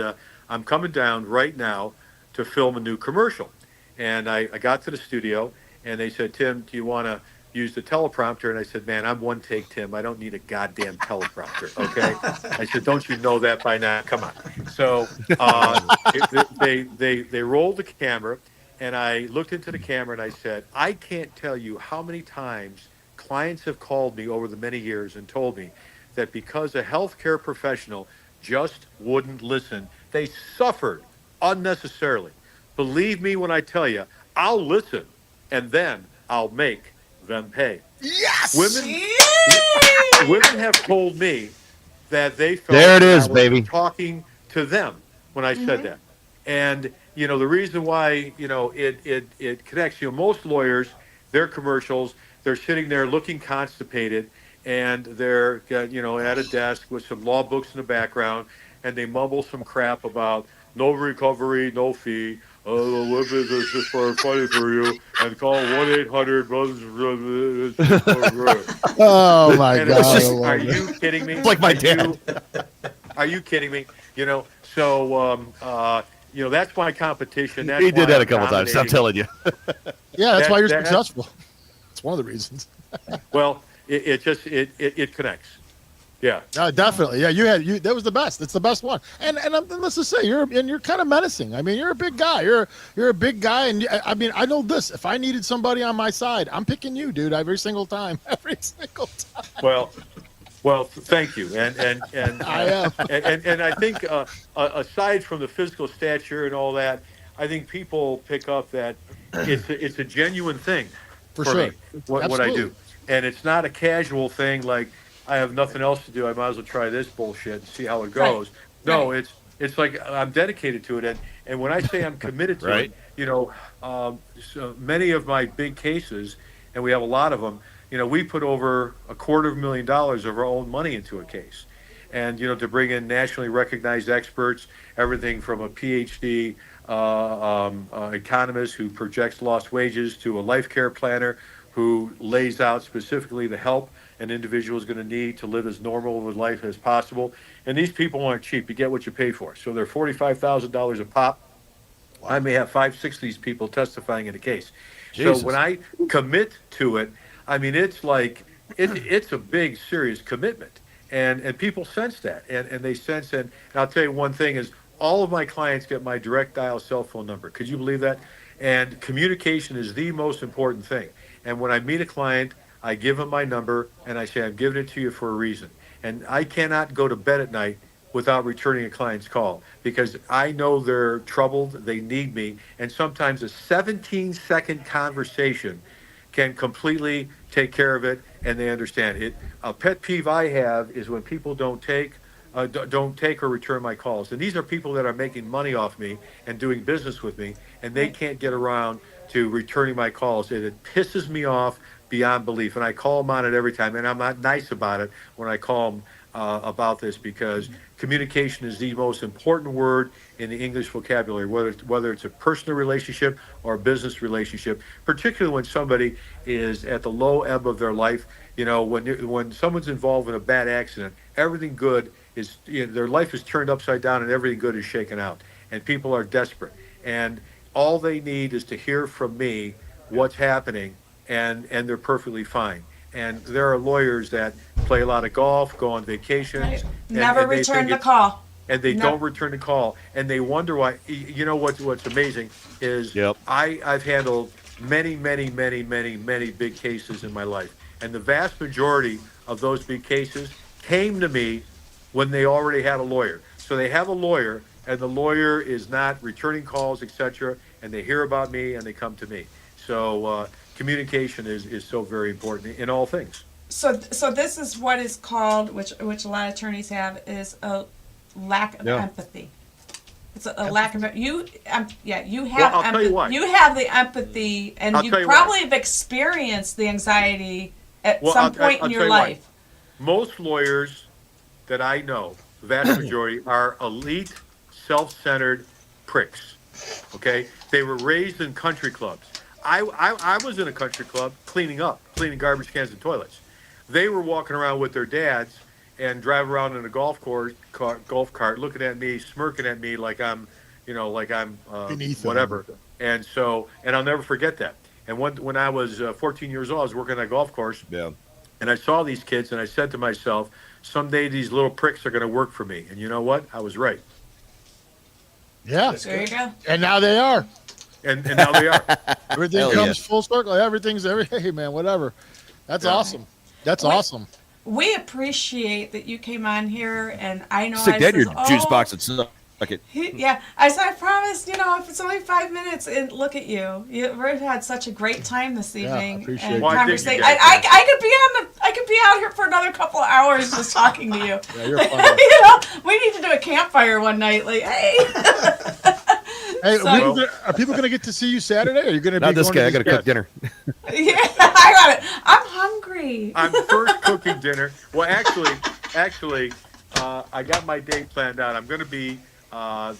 I'm coming down right now to film a new commercial. And I got to the studio and they said, Tim, do you want to use the teleprompter? And I said, man, I'm one take, Tim. I don't need a goddamn teleprompter, okay? I said, don't you know that by now? Come on. So they rolled the camera, and I looked into the camera, and I said, I can't tell you how many times clients have called me over the many years and told me that because a healthcare professional just wouldn't listen, they suffered unnecessarily. Believe me when I tell you, I'll listen, and then I'll make them pay. Yes! Women have told me that they felt There it is, I was baby. talking to them when I said that. And, the reason why, it connects, most lawyers, their commercials, they're sitting there looking constipated, and they're, at a desk with some law books in the background, and they mumble some crap about no recovery, no fee. Oh, this is just for funny for you, and call 1-800. Oh my God! Are you kidding me? It's like my dad. Are you kidding me? So that's my competition. That's He did why that a I'm couple times. I'm dominating. telling you. Yeah, that's why you're that- successful. It's one of the reasons. Well, it connects. Yeah. No, definitely. Yeah, you. That was the best. It's the best one. And let's just say you're kind of menacing. I mean, you're a big guy. You're a big guy, and I mean, I know this. If I needed somebody on my side, I'm picking you, dude. Every single time. Every single time. Well, thank you. And I am. and I think aside from the physical stature and all that, I think people pick up that it's a genuine thing For sure. me. What I do, and it's not a casual thing like I have nothing else to do. I might as well try this bullshit and see how it goes. No, it's like I'm dedicated to it, and when I say I'm committed to it, so many of my big cases, and we have a lot of them. We put over $250,000 of our own money into a case, and to bring in nationally recognized experts, everything from a PhD economist who projects lost wages to a life care planner who lays out specifically the help an individual is going to need to live as normal of a life as possible. And these people aren't cheap. You get what you pay for. So they're $45,000 a pop. I may have 5, 6 of these people testifying in a case. Jesus. So when I commit to it, I mean, it's like, it's a big, serious commitment. And people sense that. And they sense, and I'll tell you one thing is, all of my clients get my direct dial cell phone number. Could you believe that? And communication is the most important thing. And when I meet a client, I give them my number, and I say, I'm giving it to you for a reason. And I cannot go to bed at night without returning a client's call, because I know they're troubled, they need me, and sometimes a 17-second conversation can completely take care of it, and they understand it. A pet peeve I have is when people don't take or return my calls. And these are people that are making money off me and doing business with me, and they can't get around to returning my calls. And it pisses me off beyond belief. And I call them on it every time, and I'm not nice about it when I call them about this, because communication is the most important word in the English vocabulary, whether it's a personal relationship or a business relationship, particularly when somebody is at the low ebb of their life. You know, when someone's involved in a bad accident, everything good is, their life is turned upside down and everything good is shaken out, and people are desperate, and all they need is to hear from me what's happening, and they're perfectly fine. And there are lawyers that play a lot of golf, go on vacations, Never return the call. and they don't return the call, and they wonder why. You know what's amazing is, I've handled many big cases in my life, and the vast majority of those big cases came to me when they already had a lawyer. So they have a lawyer, and the lawyer is not returning calls, etc., and they hear about me and they come to me. So communication is so very important in all things. So this is what is called, which a lot of attorneys have, is a lack of empathy. It's a lack of you have I'll tell you why. You have the empathy, and you probably have experienced the anxiety at some point in your life. Most lawyers that I know, the vast majority, are elite, self-centered pricks. Okay, they were raised in country clubs. I was in a country club cleaning garbage cans and toilets. They were walking around with their dads and drive around in a golf cart, looking at me, smirking at me like I'm whatever. And I'll never forget that. And when I was 14 years old, I was working at a golf course. Yeah. And I saw these kids, and I said to myself, someday these little pricks are going to work for me. And you know what? I was right. Yeah. There you go. And now they are. And now they are. Everything comes full circle. Hey, man, whatever. That's awesome. That's awesome. We appreciate that you came on here, and I know Stick that in your juice box and suck it. Yeah, I said, I promise, if it's only 5 minutes, and look at you. You've had such a great time this evening. Appreciate and it. conversation. I could be out here for another couple of hours just talking to you. Yeah, you're fun. We need to do a campfire one night. Like, hey. Hey, are people going to get to see you Saturday? Or are you going to be Not this going guy. I to got to cook dinner. Yeah, I got it. I'm hungry. I'm first cooking dinner. Well, actually, I got my day planned out. I'm going to be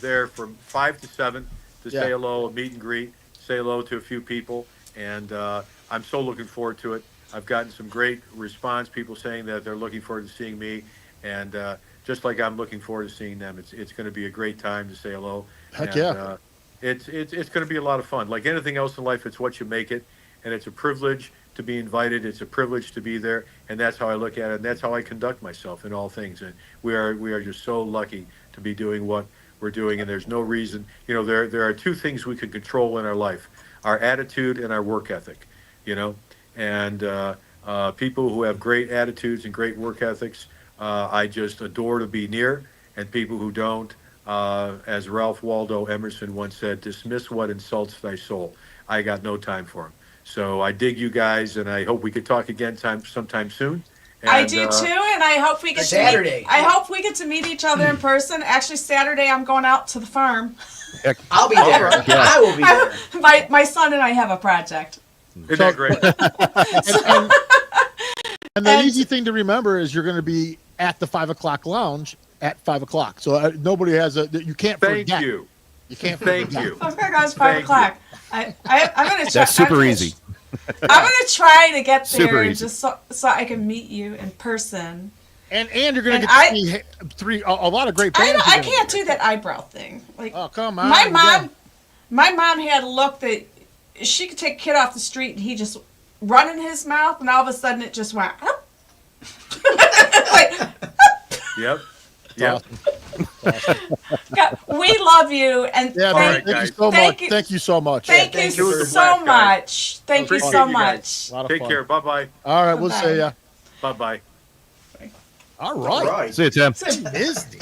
there from 5 to 7 to say hello, meet and greet, say hello to a few people, and I'm so looking forward to it. I've gotten some great response, people saying that they're looking forward to seeing me, and just like I'm looking forward to seeing them. It's going to be a great time to say hello. Heck and, yeah. It's going to be a lot of fun. Like anything else in life, it's what you make it, and it's a privilege to be invited. It's a privilege to be there, and that's how I look at it, and that's how I conduct myself in all things. And we are just so lucky to be doing what we're doing, and there's no reason. There are two things we can control in our life: our attitude and our work ethic. And people who have great attitudes and great work ethics, I just adore to be near, and people who don't, as Ralph Waldo Emerson once said, dismiss what insults thy soul. I got no time for them. So I dig you guys, and I hope we could talk again sometime soon. And, I do too, and I hope we get Saturday. I hope we get to meet each other in person. Actually, Saturday I'm going out to the farm. I'll be there. I will be there. My son and I have a project. Isn't that great? And the easy thing to remember is you're going to be at the 5 o'clock lounge at 5 o'clock. So nobody has you can't forget. Thank you. You can't Thank forget. you. Oh my gosh, 5 o'clock. I'm going to try. That's super easy. I'm going to try to get Super there easy. just so I can meet you in person. And you're going to get to see a lot of great bands. I can't do that eyebrow thing. Like, oh, come on. My mom had a look that she could take a kid off the street and he just run in his mouth, and all of a sudden it just went. Like, Yep. Yep. God, we love you, and Yeah, thank, man. Thank you so thank much. you- Thank you so much. thank thank you you. so Guys. much. Thank you Appreciate so you much. guys. A lot of Take fun. care. Bye-bye. All right, we'll Bye-bye. see ya. Bye-bye. All right. See you, Tim. Tim Misny.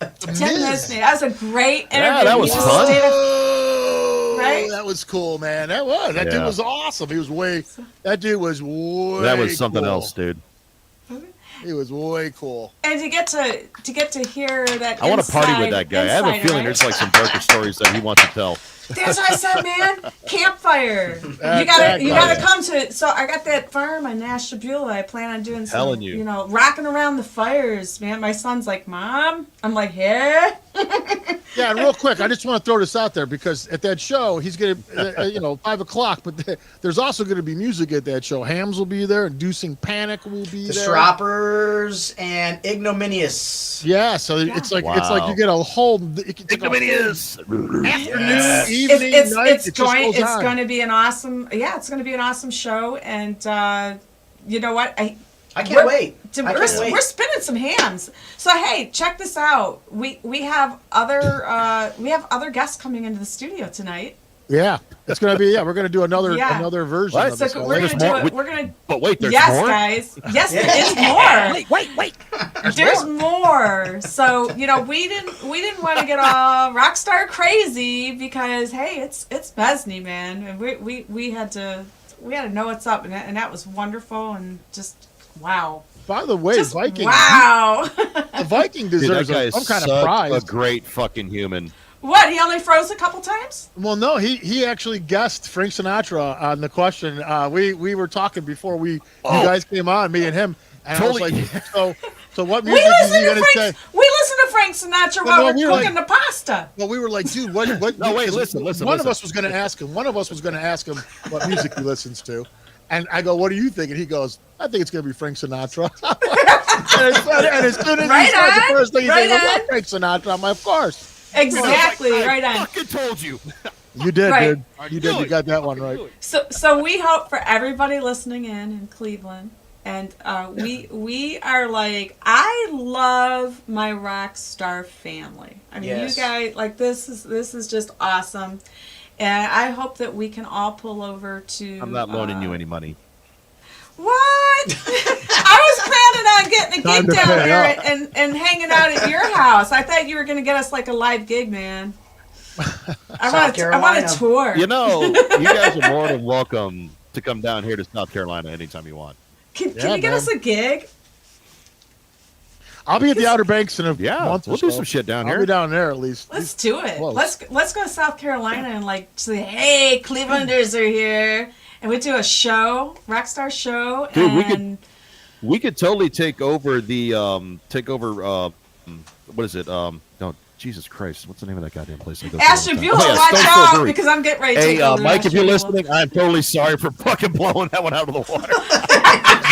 Tim Misny, that was a great interview. Yeah, that was You just fun. stayed up- Oh, Right? that was cool, man. That dude Yeah. was awesome. That dude was way That was something cool. else, dude. He was way cool. And to get to hear that. I want to party with inside- that guy. I have a inside, feeling right? there's like some darker stories that he wants to tell. That's what I said, man. Campfire. That You guy. gotta come to. So I got that farm in Ashtabula. I plan on doing some, Telling you. rocking around the fires, man. My son's like, Mom. I'm like, yeah. Yeah, and real quick, I just want to throw this out there because at that show, he's going to, 5 o'clock, but there's also going to be music at that show. Hamms will be there. Inducing Panic will be The there. Stroppers and Ignominious. Yeah, so it's like Wow. you get a whole Ignominious. afternoon, Yes. evening, night. It just goes on. going to be an awesome. Yeah, it's going to be an awesome show, and you know what? I can't wait. We're spinning some hams. So hey, check this out. We have other guests coming into the studio tonight. Yeah, it's gonna be. Yeah, we're gonna do another Yeah. version What? of So this. we're There's gonna more? do it. We're gonna. But wait, there's Yes, more? guys. Yes, there is more. Wait. There's more. So we didn't want to get all rockstar crazy because hey, it's Misny, man, and we had to know what's up, and that was wonderful and just wow. By the way, Just Viking. wow. The Viking Dude, that deserves guy is some kind of such prize. a great fucking human. What? He only froze a couple times? Well, no, he actually guessed Frank Sinatra on the question. We were talking before you guys came on, me and him, and Totally. I was like, so what We music is he listen gonna say? to Frank Sinatra Well, while no, we're we were cooking the pasta. Well, we were like, dude, what? No, wait, listen. One of us was going to ask him. One of us was going to ask him what music he listens to, and I go, "What do you think?" And he goes, "I think it's going to be Frank Sinatra." and as soon as Right he said the on, first thing, he right said, "Well, on. Frank Sinatra." I'm like, "Of course." Exactly, I right on. fucking told you. You did, Right. dude. You did. You got that one right. So we hope for everybody listening in Cleveland, and we are like, I love my Rockstar family. I mean, Yes. you guys, like, this is just awesome, and I hope that we can all pull over to. I'm not loaning you any money. What? I was planning on getting a Time gig to down pay here up. and hanging out at your house. I thought you were going to get us like a live gig, man. I want Carolina. a tour. You know, you guys are more than welcome to come down here to South Carolina anytime you want. Can Yeah, you get man. us a gig? I'll be at the Outer Banks in a Yeah, month or we'll do so. some shit down I'll here. be down there at least. Let's do it. Close. Let's go to South Carolina and like say, hey, Clevelanders are here, and we do a show, Rockstar show, Dude, and we could totally take over the what is it? No, Jesus Christ, what's the name of that goddamn place? I go to all the time? Ashtabula, Oh, yeah, watch Stone Cold out Brewery. because I'm getting ready to Hey, take over Mike, if you're Ashtabula. listening, I'm totally sorry for fucking blowing that one out of the water.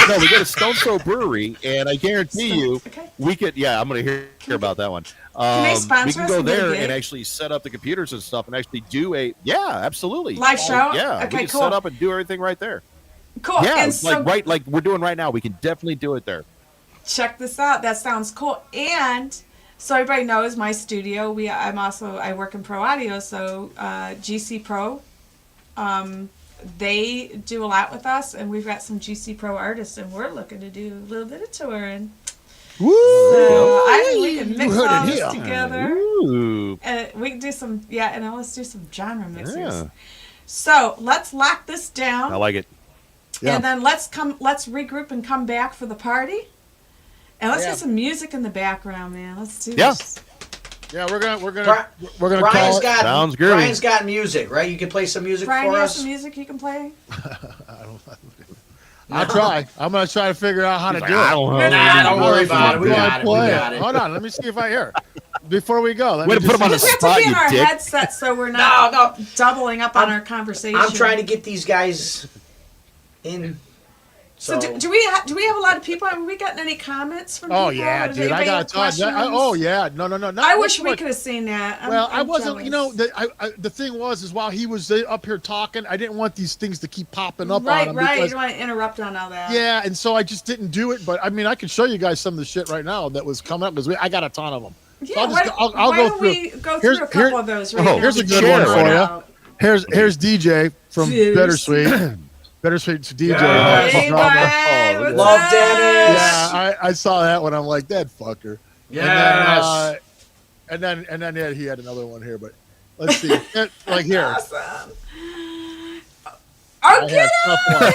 No, we got a Stone Cold Brewery, and I guarantee you, Okay. we could. Yeah, I'm gonna hear about that one. they sponsor we can us go and do a there gig? and actually set up the computers and stuff, and actually do absolutely Live show? Yeah, Okay, we can cool. set up and do everything right there. Cool. Yeah, And so like we're doing right now. We can definitely do it there. check this out. That sounds cool. And so everybody knows my studio. I work in pro audio, so GC Pro. They do a lot with us, and we've got some GC Pro artists, and we're looking to do a little bit of touring. Woo! So I think we can You mix heard it all this here. together. Ooh. We can do some, let's do some genre mixers. Yeah. So let's lock this down. I like it. Yeah. And then let's regroup and come back for the party. And let's Yeah. get some music in the background, man. Let's do Yeah. this. Yeah, we're gonna Brian's call it. got Sounds groovy. Brian's got music, right? You can play some music Brian, for you have us. some music you can play? I'll try. I'm gonna try to figure out how to do it. I don't know. Nah, don't worry about it. We How got I it. We play got it. it. Hold on, let me see if I hear. Before we go, let Way me to put just him on the We have to spot, be in you our dick. headsets so we're not No. doubling up on our conversation. I'm trying to get these guys in So do we have a lot of people? Have we gotten any comments from people? Oh yeah, Does dude, I anybody got have a ton. questions? Oh yeah, no. I wish we could have seen that. I I'm wasn't. You jealous. know, the thing was while he was up here talking, I didn't want these things to keep popping up Right, on him. right. because- You don't want to interrupt on all that. Yeah, and so I just didn't do it. But I mean, I can show you guys some of the shit right now that was coming up because I got a ton of them. Yeah, I'll why go don't through. we go through a couple of those right now? Here's a good before one we for go you. out? Here's DJ from Fierce. Bittersweet. Bittersweet's DJ. Hey, bye. What's Love up? Dennis. Yeah, I saw that one. I'm like, that fucker. Yes. And then yeah, he had another one here, but let's see. Like here. Awesome. I Oh, have get stuff him! like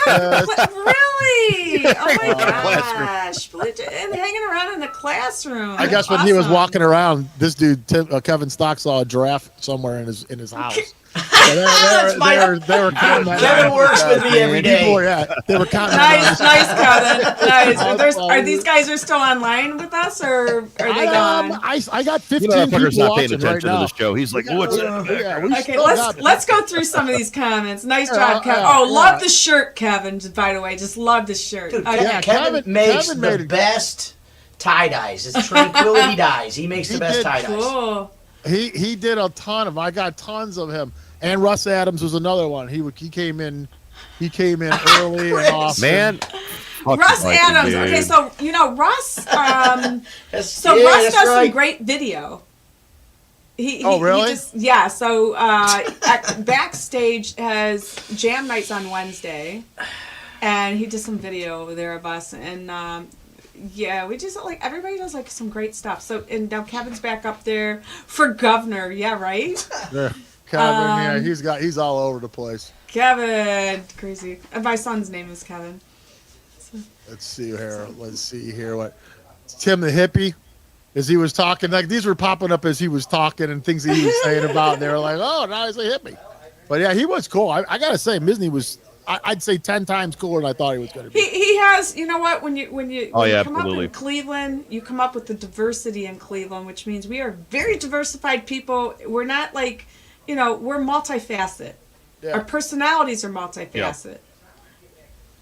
that. Really? Oh my Classroom. gosh! And hanging around in the classroom. I guess when he was walking around, this dude Kevin Stock saw a giraffe somewhere in his house. So they were counting that. Kevin works with me every day. People, yeah, they were counting. Nice, Kevin. Nice. Awesome. Are these guys still online with us, or are they gone? I got 15 You know, that fucker's people not paying watching right attention to now. the show. He's like, what's that? Yeah, we Okay, still got- let's go through some of these comments. Nice job, Kevin. yeah, Oh, love yeah. the shirt, Kevin. By the way, just love the shirt. Dude, Okay. Yeah, Kevin makes Kevin the made it. best tie dyes. It's Tranquility dyes. He makes the He best did. tie dyes. Cool. He did a ton of. I got tons of him. And Russ Adams was another one. He came in early and often. Man. Russ Fucking Adams. dude. Okay, so you know Russ. That's- So yeah, Russ that's does right. some great video. Oh, really? So backstage has jam nights on Wednesday, and he did some video over there of us, and yeah, we just like everybody does like some great stuff. So and now Kevin's back up there for governor. Yeah, right. Yeah. Kevin, he's all over the place. Kevin, crazy. And my son's name is Kevin. Let's see here what Tim the hippie, as he was talking, like these were popping up as he was talking and things that he was saying about, and they were like, oh, now he's a hippie. But yeah, he was cool. I gotta say, Misny was, I'd say 10 times cooler than I thought he was gonna be. He has, you know what, when you Oh, yeah, come absolutely. up in Cleveland, you come up with the diversity in Cleveland, which means we are very diversified people. We're not like, you know, we're multifaceted. Yeah. Our personalities are multifaceted.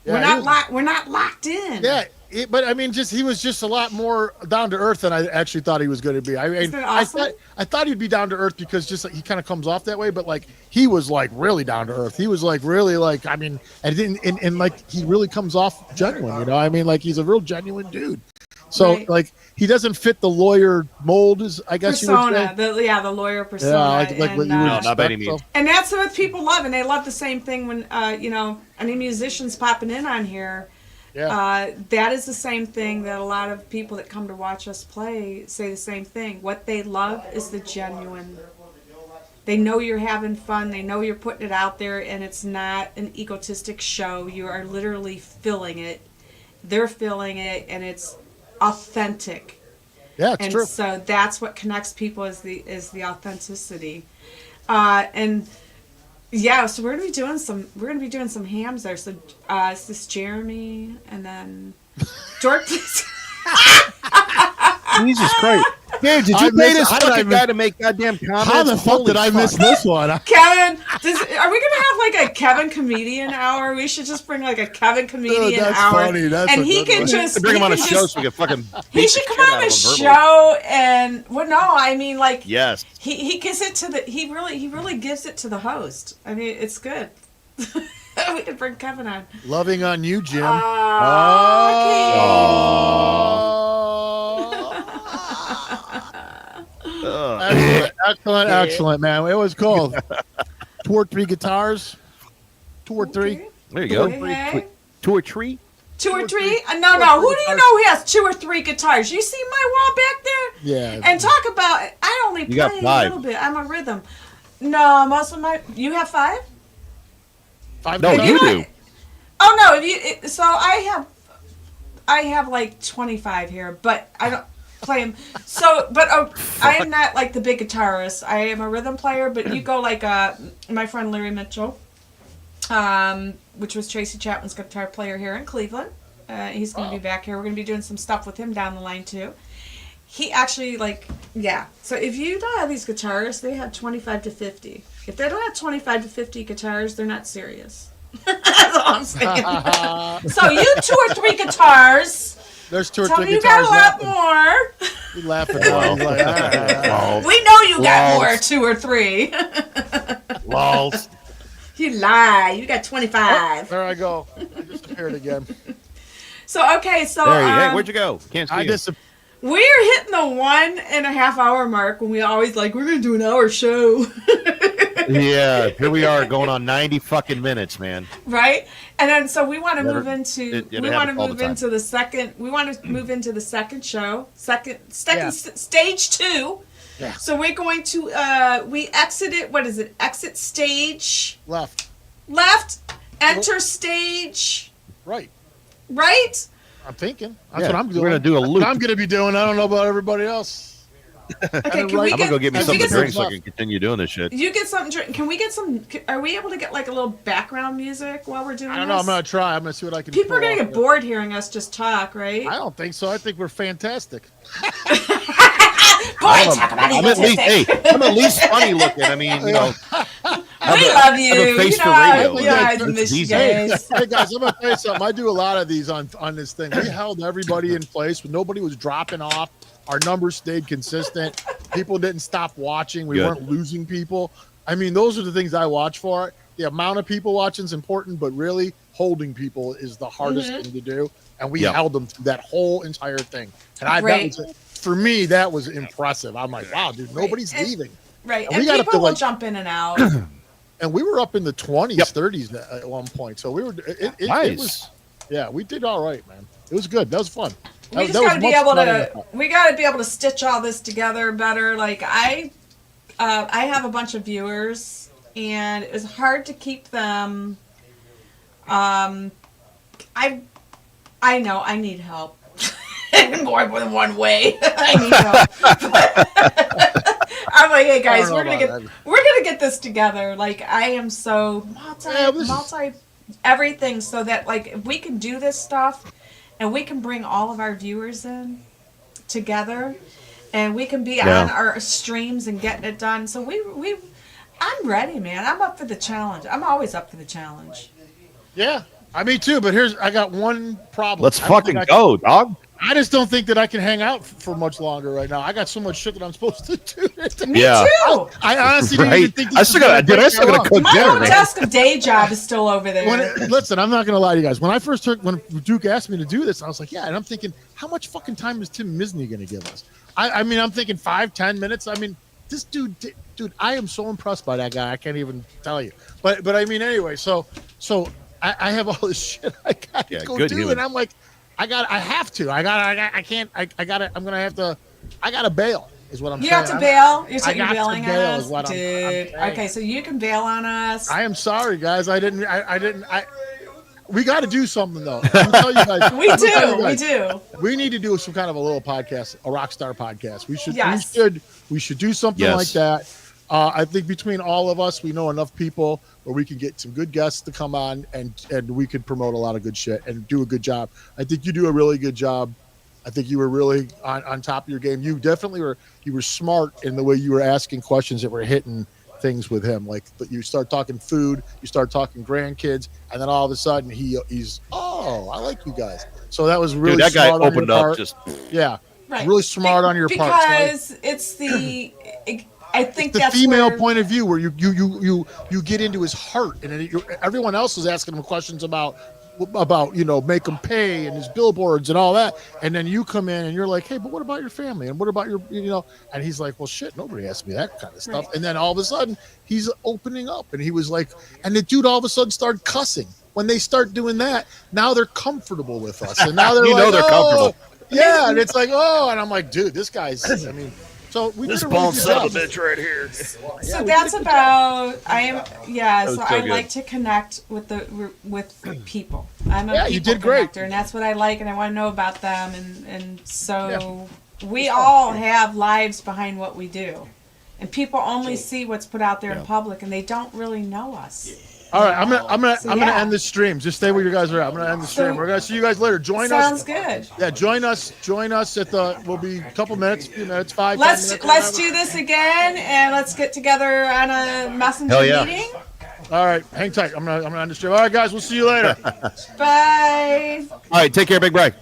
Yeah, We're not locked in. Yeah, but I mean, he was just a lot more down to earth than I actually thought he was going to be. I mean, Isn't that awesome? I thought he'd be down to earth because just like, he kind of comes off that way, but like he was like really down to earth. He was like really like, I mean, and like he really comes off genuine. You know, I mean, like he's a real genuine dude. So Right. like he doesn't fit the lawyer mold, I guess you would say. persona, the lawyer persona. Yeah, like and, what you would No, not by any expect, means. so. and that's what people love, and they love the same thing when you know, any musicians popping in on here. Yeah. That is the same thing that a lot of people that come to watch us play say the same thing. What they love is the genuine. They know you're having fun. They know you're putting it out there, and it's not an egotistic show. You are literally filling it. They're filling it, and it's authentic. Yeah, it's And true. so that's what connects people is the authenticity. And yeah, so we're gonna be doing some hams there. So it's this Jeremy and then George. Jesus Christ. Dude, did you pay this fucking guy to make goddamn comments? How the fuck did I miss this one? Kevin, are we gonna have like a Kevin comedian hour? We should just bring like a Kevin comedian that's hour, funny. That's and a he good can one. just Bring him on a can show just- so we can fucking He beat should the come shit on out the of him verbally. show and no, I mean like Yes. he gives it to the he really gives it to the host. I mean it's good. We could bring Kevin on. Loving on you, Jim. Excellent, man. It was cool. 2 or 3 guitars. 2 or 3. Okay. There you go. Okay. Two or three? 2 or 3? No. Who do you know who has 2 or 3 guitars? You see my wall back there? Yeah. And talk about I only You got play 5. a little bit. I'm a rhythm. No, most of my you have 5? 5 No, guitars? you do. Oh no! So I have like 25 here, but I don't play them. So, but I am not like the big guitarist. I am a rhythm player. But you go like my friend Larry Mitchell, which was Tracy Chapman's guitar player here in Cleveland. He's going to be back here. We're going to be doing some stuff with him down the line too. He actually So if you don't have these guitarists, they have 25 to 50. If they don't have 25 to 50 guitars, they're not serious. That's all I'm saying. So you 2 or 3 guitars. There's 2 or Tell 3 me you guitars. got a lot more. You're laughing now. You're like, ah. We know you got more, 2 or 3. Lols. You lie. You got 25. There I go. I disappeared again. So, okay, so There hey, where'd you go? Can't see I you. we're hitting the 1.5 hour mark when we always like, we're going to do an hour show. Yeah, here we are going on 90 fucking minutes, man. Right? And then so we want to Never- move into it we want to happens all the move time. into the second we want to move into the second show, Yeah. stage 2. Yeah. So we're going to we exited, what is it? Exit stage Left. left, enter stage Right. right? I'm thinking. That's Yeah, what I'm doing. we're gonna do a That's loop. what I'm going to be doing. I don't know about everybody else. Okay, can right. we I'm get gonna go get me can we something get to drink some, so I can continue doing this shit. you get something to drink. Can we get some are we able to get like a little background music while we're doing I don't know. this? I'm going to try. I'm going to see what I can People are pull going to off get there. bored hearing us just talk, right? I don't think so. I think we're fantastic. Boy, talk about I'm at least, hey, I'm at least funny looking. I mean, you know, we love you. have a face you for know, radio. yeah, I It's miss you easy. guys. Hey guys, I'm gonna tell you something. I do a lot of these on this thing. We held everybody in place, but nobody was dropping off. Our numbers stayed consistent. People didn't stop watching. We Good. weren't losing people. I mean, those are the things I watch for. The amount of people watching is important, but really holding people is the hardest thing to do. And we Yeah. held them through that whole entire thing. And Right. for me, that was impressive. I'm like, wow, dude, nobody's And- leaving. Right, And and we got up people to, will like- jump in and out. And we were up in the 20s, Yep. 30s at one point. So we were. It Nice. was. Yeah, we did all right, man. It was good. That was fun. We That just was got to be much able better than I to. thought. We got to be able to stitch all this together better. Like I have a bunch of viewers, and it was hard to keep them. I know I need help. More than one way. I need help. I'm like, hey I guys, don't we're know gonna about get this together. Like I am so Yeah, this is- multi everything, so that like if we can do this stuff, and we can bring all of our viewers in together, and we can be Yeah. on our streams and getting it done. So I'm ready, man. I'm up for the challenge. I'm always up for the challenge. Yeah, me too. But I got one problem. let's I don't fucking think go, dog. I just don't think that I can hang out for much longer right now. I got so much shit that I'm supposed to do. Me Yeah. too. I honestly didn't even Right. think I still gotta, dude, I still gotta cook My dinner, whole man. desk of day job is still over there. Listen, I'm not gonna lie to you guys. When I first heard when Duke asked me to do this, I was like, yeah. And I'm thinking, how much fucking time is Tim Misny gonna give us? I mean, I'm thinking 5-10 minutes. I mean, this dude, I am so impressed by that guy. I can't even tell you. But I mean, anyway. So I have all this shit I gotta Yeah, go good do, human. and I'm like, I gotta bail. Is what I'm you saying. have to bail. You're, I you're got to bailing on bail us, is what I'm dude. saying. Okay, so you can bail on us. I am sorry, guys. We got to do something though. I'm tell you guys. We I'm gonna tell you do. We guys, do. We need to do some kind of a little podcast, a RoXXXstar podcast. We should. Yes. We should do something Yes. like that. I think between all of us, we know enough people where we can get some good guests to come on, and we could promote a lot of good shit and do a good job. I think you do a really good job. I think you were really on top of your game. You definitely were. You were smart in the way you were asking questions that were hitting things with him. Like you start talking food, you start talking grandkids, and then all of a sudden he's I like you guys. So that was really Dude, that guy smart on your opened up part. just Yeah, Right. really smart on your part. So Because it's the. I think the that's female where, point of view where you get into his heart, and then everyone else is asking him questions about make him pay and his billboards and all that, and then you come in and you're like, hey, but what about your family and what about your and he's like, well, shit, nobody asked me that kind of stuff. Right. And then all of a sudden he's opening up, and he was like, and the dude all of a sudden started cussing. When they start doing that, now they're comfortable with us, and now they're they're comfortable. yeah, and it's like, and I'm like, dude, this guy's, I mean. So we this did a really bone good son job. of a bitch right here. So that's about. was So so I good. like to connect with people. I'm a Yeah, people you did great. connector, and that's what I like, and I want to know about them, and so we all have lives behind what we do, and people only see what's put out there in public, and they don't really know us. All right, I'm gonna yeah. end the stream. Just stay where you guys are at. I'm gonna end the stream. We're gonna see you guys later. Join Sounds us. good. Yeah, join us at the. We'll be a couple minutes, few minutes, 5. 10 Let's minutes, let's whatever. do this again, and let's get together on a messenger Hell yeah. meeting. All right, hang tight. I'm gonna end the show. All right, guys, we'll see you later. Bye. All right, take care, Big Bry.